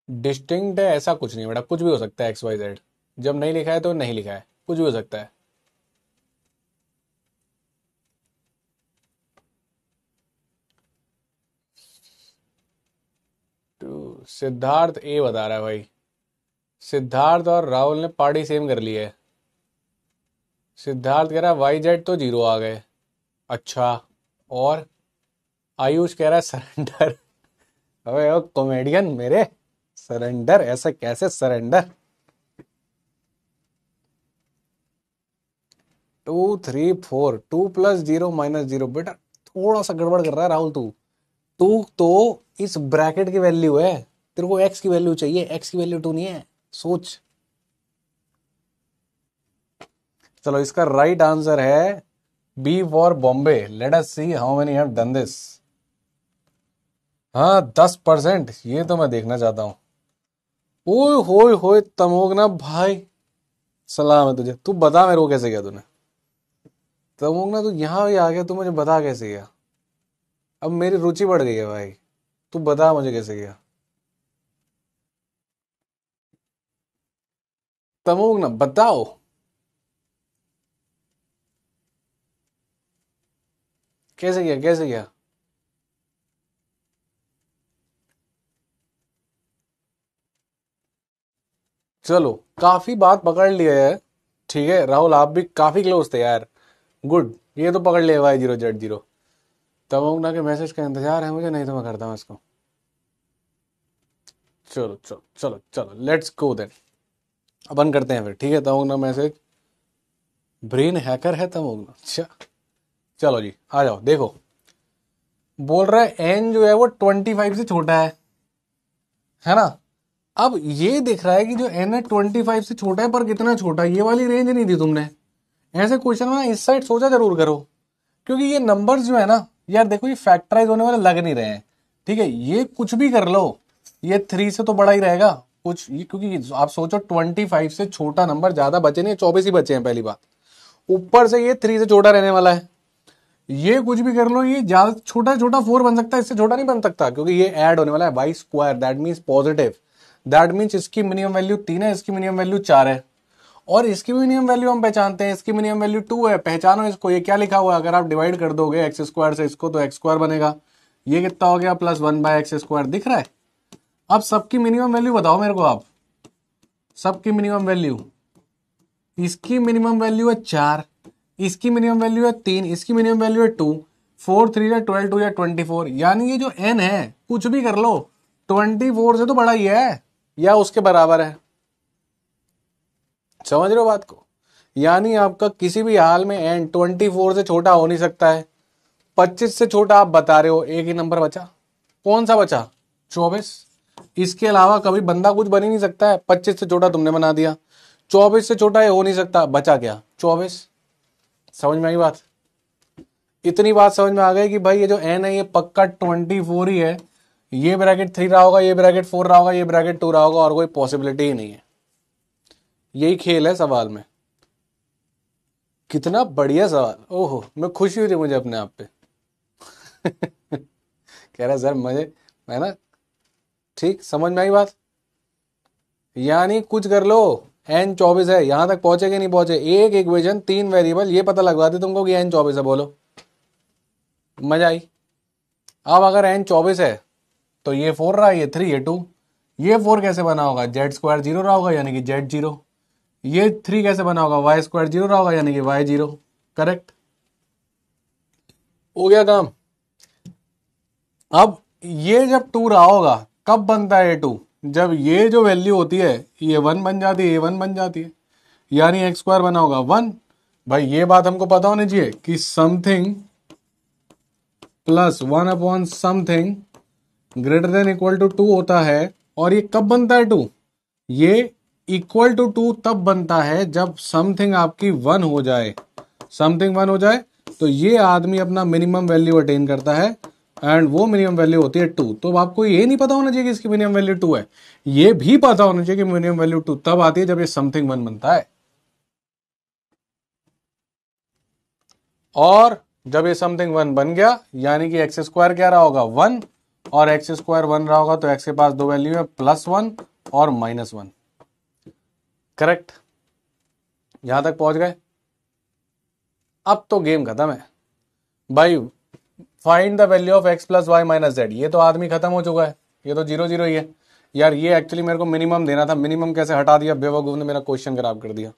डिस्टिंक्ट है ऐसा कुछ नहीं बेटा, कुछ भी हो सकता है, XYZ। जब नहीं लिखा है तो नहीं लिखा है, कुछ भी हो सकता है। तो सिद्धार्थ ए बता रहा है भाई। सिद्धार्थ और राहुल ने पार्टी सेम कर ली है। सिद्धार्थ कह रहा है YZ तो 0 आ गए। अच्छा, और आयुष कह रहा है सरेंडर। अबे ओ कॉमेडियन मेरे, सरेंडर ऐसा कैसे सरेंडर? 2 3 4, 2 + 0 - 0 बेटा, थोड़ा सा गड़बड़ कर रहा है राहुल तू। टू तो इस ब्रैकेट की वैल्यू है, तेरे को एक्स की वैल्यू चाहिए, एक्स की वैल्यू टू नहीं है, सोच। चलो, इसका राइट आंसर है B for Bombay. Let us see how many have done this. हाँ, 10%, ये तो मैं देखना चाहता हूँ। ओए होए होए तमोगना भाई, सलाम है तुझे। तू बता मेरे को कैसे किया तूने? तमोगना तू यहाँ भी आ गया, तू मुझे बता कैसे किया? अब मेरी रुचि बढ़ गई है भाई, तू बता मुझे कैसे किया। तमोगना बताओ, कैसे किया, कैसे किया? चलो, काफी बात पकड़ लिया है। ठीक है राहुल, आप भी काफी क्लोज थे यार। गुड, ये तो पकड़ लिया Y0Z0। तमोगना के मैसेज का इंतजार है मुझे, नहीं तो मैं करता हूँ इसको। चलो चलो चलो चलो, लेट्स गो देन। अपन करते हैं फिर, ठीक है? तमोगना मैसेज ब्रेन हैकर है तब होगा। अच्छा चलो जी आ जाओ, देखो बोल रहा है एन जो है वो 25 से छोटा है ना। अब ये दिख रहा है कि जो एन है 25 से छोटा है, पर कितना छोटा, ये वाली रेंज नहीं दी तुमने। ऐसे क्वेश्चन में इस साइड सोचा जरूर करो, क्योंकि ये नंबर्स जो है ना यार देखो, ये फैक्टराइज होने वाले लग नहीं रहे हैं। ठीक है, ये कुछ भी कर लो, ये 3 से तो बड़ा ही रहेगा कुछ, ये क्योंकि आप सोचो 25 से छोटा नंबर ज्यादा बचे नहीं, 24 ही बचे हैं पहली बात, ऊपर से ये 3 से छोटा रहने वाला है। ये कुछ भी कर लो, ये ज्यादा छोटा छोटा 4 बन सकता है, इससे छोटा नहीं बन सकता, क्योंकि ये ऐड होने वाला है y square, that means positive. That means इसकी मिनिमम वैल्यू 3 है, इसकी मिनिमम वैल्यू 4 है, और इसकी मिनिमम वैल्यू हम पहचानते हैं, इसकी मिनिमम वैल्यू 2 है। पहचानो इसको, ये क्या लिखा हुआ है, अगर आप डिवाइड कर दोगे एक्स स्क्वायर से इसको तो एक्स स्क्वायर बनेगा, ये कितना हो गया प्लस 1/x स्क्वायर, दिख रहा है। अब सबकी मिनिमम वैल्यू बताओ मेरे को आप, सबकी मिनिमम वैल्यू, इसकी मिनिमम वैल्यू है 4, इसकी मिनिमम वैल्यू है 3, इसकी मिनिमम वैल्यू है 2, 4 3 या 12 2 या 24, यानी ये जो n है कुछ भी कर लो 24 से तो बड़ा ही है या उसके बराबर है। समझ रहे हो बात को, यानी आपका किसी भी हाल में n 24 से छोटा हो नहीं सकता है। 25 से छोटा आप बता रहे हो, एक ही नंबर बचा, कौन सा बचा, 24। इसके अलावा कभी बंदा कुछ बन ही नहीं सकता है। 25 से छोटा तुमने बना दिया, 24 से छोटा ये हो नहीं सकता, बचा क्या, 24। समझ में आई बात, इतनी बात समझ में आ गई कि भाई ये जो n है ये पक्का 24 ही है, ये ब्रैकेट 3 रहा होगा, ये ब्रैकेट 4 रहा होगा, ये ब्रैकेट 2 रहा होगा, और कोई पॉसिबिलिटी ही नहीं है। यही खेल है सवाल में। कितना बढ़िया सवाल, ओहो मैं खुशी हुई थी मुझे अपने आप पे। कह रहा सर मुझे, मैं ना ठीक समझ में आई बात। यानी कुछ कर लो, n 24 है, यहां तक पहुंचे कि नहीं पहुंचे, एक इक्वेशन 3 वेरिएबल, ये पता लगवा दे तुमको कि n 24 है, बोलो मजा आई। अब अगर n 24 है तो ये 4 रहा, ये 3, ये 2, ये 4 कैसे बना होगा, z स्क्वायर 0 रहा होगा यानी कि z 0, ये 3 कैसे बना होगा, y स्क्वायर 0 रहा होगा यानी कि y 0। करेक्ट, हो गया काम। अब ये जब 2 रहा होगा कब बनता है ये 2, जब ये जो वैल्यू होती है ये 1 बन जाती है, ये 1 बन जाती है, यानी एक्स स्क्वायर बना होगा 1। भाई ये बात हमको पता होनी चाहिए कि something plus 1 upon something greater than equal to 2 होता है। और ये कब बनता है 2, ये इक्वल टू 2 तब बनता है जब समथिंग आपकी 1 हो जाए, समथिंग 1 हो जाए तो ये आदमी अपना मिनिमम वैल्यू अटेन करता है, एंड वो मिनिमम वैल्यू होती है 2। तो आपको ये नहीं पता होना चाहिए कि इसकी मिनिमम वैल्यू 2 है, ये भी पता होना चाहिए कि मिनिमम वैल्यू 2 तब आती है जब ये समथिंग 1 बनता है। और जब ये समथिंग 1 बन गया यानी कि एक्स स्क्वायर क्या रहा होगा 1, और एक्स स्क्वायर 1 रहा होगा तो एक्स के पास दो वैल्यू है +1 और -1। करेक्ट, यहां तक पहुंच गए। अब तो गेम खत्म है भाई, find the value of x plus y minus z, ये तो आदमी खत्म हो चुका है, ये तो 0 0 ही है यार। ये एक्चुअली मेरे को मिनिमम देना था, मिनिमम कैसे हटा दिया बेवकूफ ने, मेरा क्वेश्चन खराब कर दिया।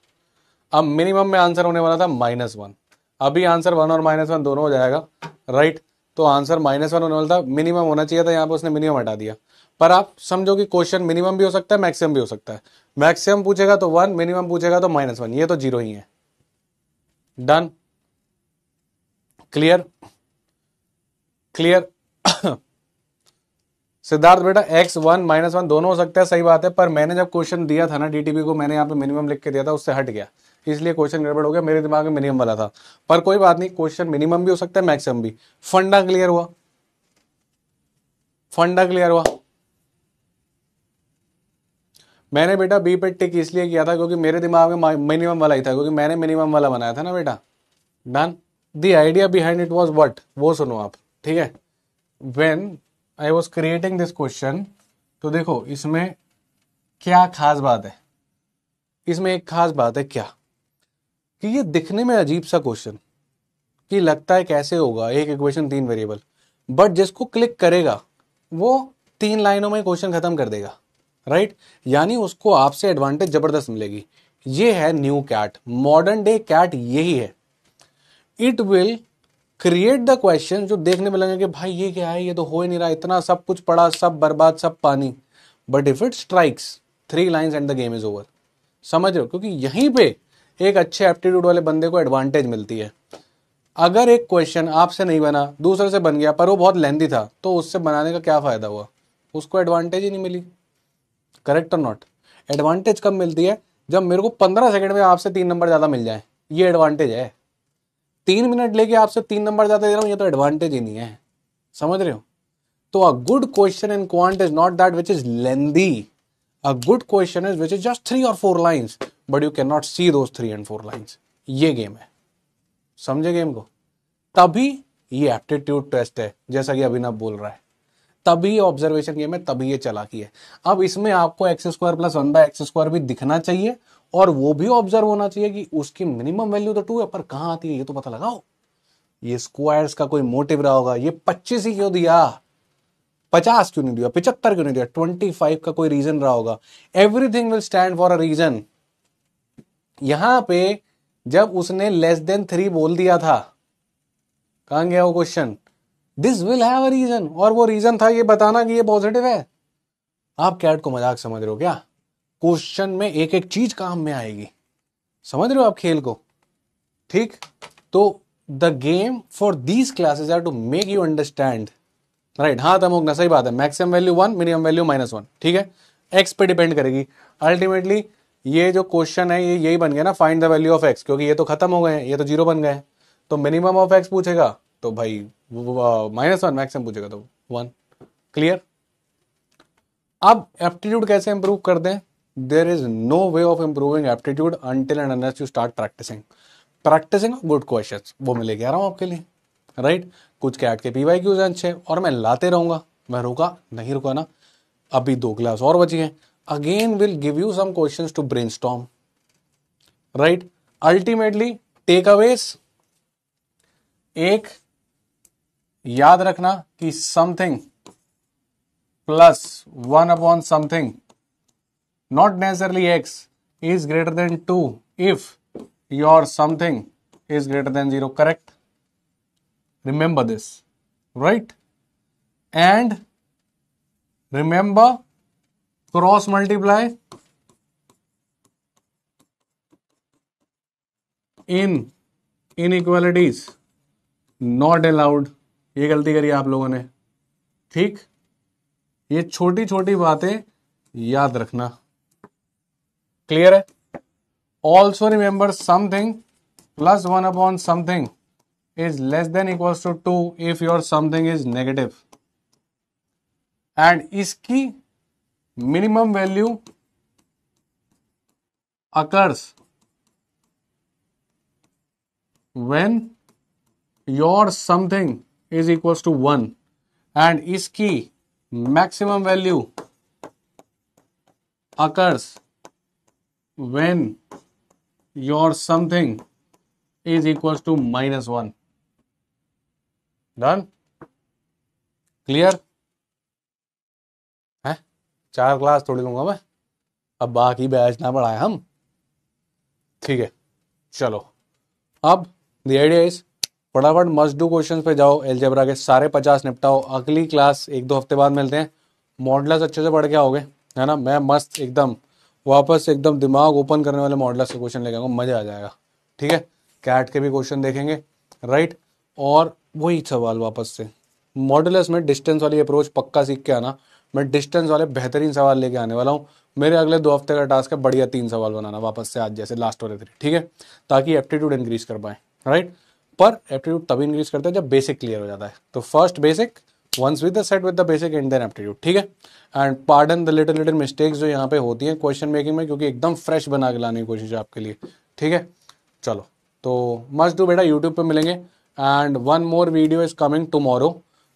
अब मिनिमम में आंसर होने वाला था -1, अभी आंसर 1 और -1 दोनों हो जाएगा, राइट। तो आंसर -1 होने वाला था, मिनिमम होना चाहिए था, यहाँ पे उसने मिनिमम हटा दिया। पर आप समझो कि क्वेश्चन मिनिमम भी हो सकता है, मैक्सिमम भी हो सकता है। मैक्सिमम पूछेगा तो 1, मिनिमम पूछेगा तो -1, ये तो 0 ही है। Done, clear clear. सिद्धार्थ बेटा x1 -1 दोनों हो सकता है, सही बात है, पर मैंने जब क्वेश्चन दिया था ना डीटीपी को, मैंने यहाँ पे मिनिमम लिख के दिया था, उससे हट गया, इसलिए क्वेश्चन गड़बड़ हो गया, मेरे दिमाग में मिनिमम वाला था। पर कोई बात नहीं, क्वेश्चन मिनिमम भी हो सकता है, मैक्सिमम भी। फंडा क्लियर हुआ, फंडा क्लियर हुआ। मैंने बेटा बी पे टिक इसलिए किया था क्योंकि मेरे दिमाग में मिनिमम वाला ही था, क्योंकि मैंने मिनिमम वाला बनाया था ना बेटा। Done, the idea behind it was what, वो सुनो आप, ठीक है। When I was creating this question, तो देखो इसमें क्या खास बात है, इसमें एक खास बात है क्या, कि ये दिखने में अजीब सा क्वेश्चन कि लगता है कैसे होगा, एक इक्वेशन 3 वेरिएबल, बट जिसको क्लिक करेगा वो 3 लाइनों में क्वेश्चन खत्म कर देगा, राइट। यानी उसको आपसे एडवांटेज जबरदस्त मिलेगी। ये है new CAT, modern day CAT यही है। It will create the question जो देखने में लगेगा कि भाई ये क्या है, ये तो हो ही नहीं रहा, इतना सब कुछ पढ़ा, सब बर्बाद, सब पानी। But if it strikes 3 lines and the game is over, समझ रहे हो, क्योंकि यहीं पे एक अच्छे एप्टीट्यूड वाले बंदे को एडवांटेज मिलती है। अगर एक क्वेश्चन आपसे नहीं बना, दूसरे से बन गया, पर वो बहुत लेंथी था, तो उससे बनाने का क्या फायदा हुआ? उसको एडवांटेज ही नहीं मिली। करेक्ट और नॉट? एडवांटेज कब मिलती है? जब मेरे को 15 सेकंड में आपसे 3 नंबर ज्यादा मिल जाए, ये एडवांटेज है। 3 मिनट लेके आपसे 3 नंबर ज्यादा दे रहा हूं, ये तो एडवांटेज ही नहीं है। समझ रहे हो? तो a good question in quant is not that which is lengthy. A good question is which is just 3 or 4 lines, but you cannot नॉट सी दोस 3 and 4 लाइन्स। ये गेम है। समझे गेम को? तभी ये एप्टीट्यूड टेस्ट है, जैसा कि अभिनव बोल रहा है। तभी ये ऑब्जर्वेशन गेम है, तभी ये चालाकी है। अब इसमें आपको x² + 1/x² भी दिखना चाहिए, और वो भी ऑब्जर्व होना चाहिए कि उसकी मिनिमम वैल्यू तो 2 है, पर कहां आती है ये तो पता लगाओ। ये स्क्वायर्स का कोई मोटिव रहा होगा। ये 25 ही क्यों दिया, 50 क्यों नहीं दिया, 75 क्यों नहीं दिया, 25 का कोई रीजन रहा होगा। Everything will stand for a reason. यहां पे जब उसने <3 बोल दिया था, कहां गया वो question? This will have a reason, और वो रीजन था ये बताना कि ये पॉजिटिव है। आप कैट को मजाक समझ रहे हो क्या? क्वेश्चन में एक एक चीज काम में आएगी। समझ रहे हो आप खेल को? ठीक। तो the game for these classes are to make you understand, right? हाँ तमोगना, सही बात है। मैक्सिमम वैल्यू 1, मिनिमम वैल्यू -1, ठीक है। एक्स पे डिपेंड करेगी अल्टीमेटली। ये जो क्वेश्चन है ये यही बन गया ना, find the value of x, क्योंकि ये तो खत्म हो गए हैं, ये तो 0 बन गए हैं। तो मिनिमम ऑफ एक्स पूछेगा तो भाई -1, मैक्सिमम पूछेगा तो 1। क्लियर? अब एप्टीट्यूड कैसे इंप्रूव कर दें? There is no way of improving aptitude until and unless you start practicing good questions. वो मैं लेके आ रहा हूं आपके लिए, राइट? कुछ कैट के PYQs हैं अच्छे, और मैं लाते रहूंगा। मैं नहीं रुका ना। अभी 2 क्लास और बची हैं। Again will give you some questions to brainstorm, right? Ultimately takeaways, एक याद रखना कि something plus 1 / something, not necessarily x, is greater than 2 if your something is greater than 0. Correct? Remember this, right? And remember, cross multiply in inequalities not allowed. ये गलती करी आप लोगों ने, ठीक? ये छोटी छोटी बातें याद रखना। क्लियर है? Also remember, something plus 1 / something is less than equals to 2 if your something is negative, and इसकी minimum value occurs when your something is equals to 1, and इसकी maximum value occurs when your something is equals to -1. Done? Clear? है? 4 class थोड़ी लूंगा मैं, अब बाकी batch ना बढ़ाए हम। ठीक है, चलो अब द आइडिया इज फटाफट मस्ट डू क्वेश्चंस पे जाओ, अलजेब्रा के सारे 50 निपटाओ। अगली क्लास 1-2 हफ्ते बाद मिलते हैं। मॉडल्स अच्छे से पढ़ के आओगे, है ना? मैं मस्त एकदम वापस एकदम दिमाग ओपन करने वाले मॉडल्स के क्वेश्चन लेके आऊंगा, मजा आ जाएगा। ठीक है, कैट के भी क्वेश्चन देखेंगे, राइट? और वही सवाल वापस से मॉडुलस में डिस्टेंस वाली अप्रोच पक्का सीख के आना। मैं डिस्टेंस वाले बेहतरीन सवाल लेके आने वाला हूँ। मेरे अगले 2 हफ्ते का टास्क है बढ़िया 3 सवाल बनाना वापस से, आज जैसे लास्ट वाले 3, ठीक है? ताकि एप्टीट्यूड इंक्रीज कर पाए, राइट? पर एप्टीट्यूड तभी इंक्रीज करते हैं जब बेसिक क्लियर हो जाता है। तो first basic, once with the set with the basic and then aptitude, ठीक है? And pardon the little mistakes जो यहाँ पे होती हैं क्वेश्चन मेकिंग में, क्योंकि एकदम फ्रेश बना के लाने की कोशिश है आपके लिए, ठीक है? चलो, तो मस्ट डू बेटा, यूट्यूब पे मिलेंगे। And one more video is coming tomorrow,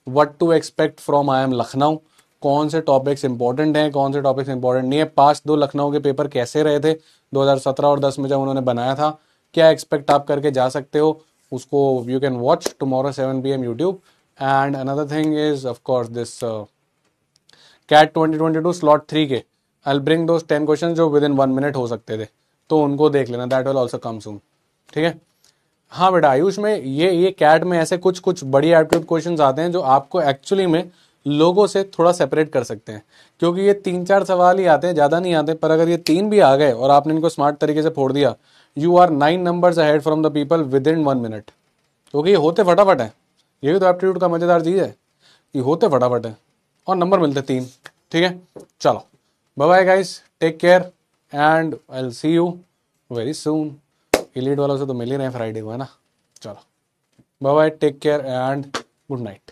what to expect from IIM Lucknow. कौन से टॉपिक्स इंपॉर्टेंट हैं, कौन से टॉपिक्स इंपॉर्टेंट नहीं है, पास्ट 2 लखनऊ के पेपर कैसे रहे थे 2017 और 10 में जब उन्होंने बनाया था, क्या एक्सपेक्ट आप करके जा सकते हो, उसको you can watch tomorrow 7 PM YouTube. And another thing is of course this CAT 2022 slot 3 के I will bring those 10 question जो विद इन 1 मिनट हो सकते थे, तो उनको देख लेना, that will also come soon, ठीक है? हाँ बेटा, आयुष में ये कैट में ऐसे कुछ बढ़िया एप्टीट्यूड क्वेश्चंस आते हैं जो आपको एक्चुअली में लोगों से थोड़ा सेपरेट कर सकते हैं, क्योंकि ये 3-4 सवाल ही आते हैं, ज़्यादा नहीं आते, पर अगर ये 3 भी आ गए और आपने इनको स्मार्ट तरीके से फोड़ दिया, you are 9 numbers ahead from the people within 1 minute. क्योंकि ये होते फटाफट है, यही तो एप्टीट्यूड का मज़ेदार चीज़ है, ये होते फटाफट है और नंबर मिलते 3। ठीक है, चलो bye bye guys, take care and I will see you very soon. Elite वालों से तो मिल ही रहे हैं फ्राइडे को, है ना। चलो bye bye, take care and good night.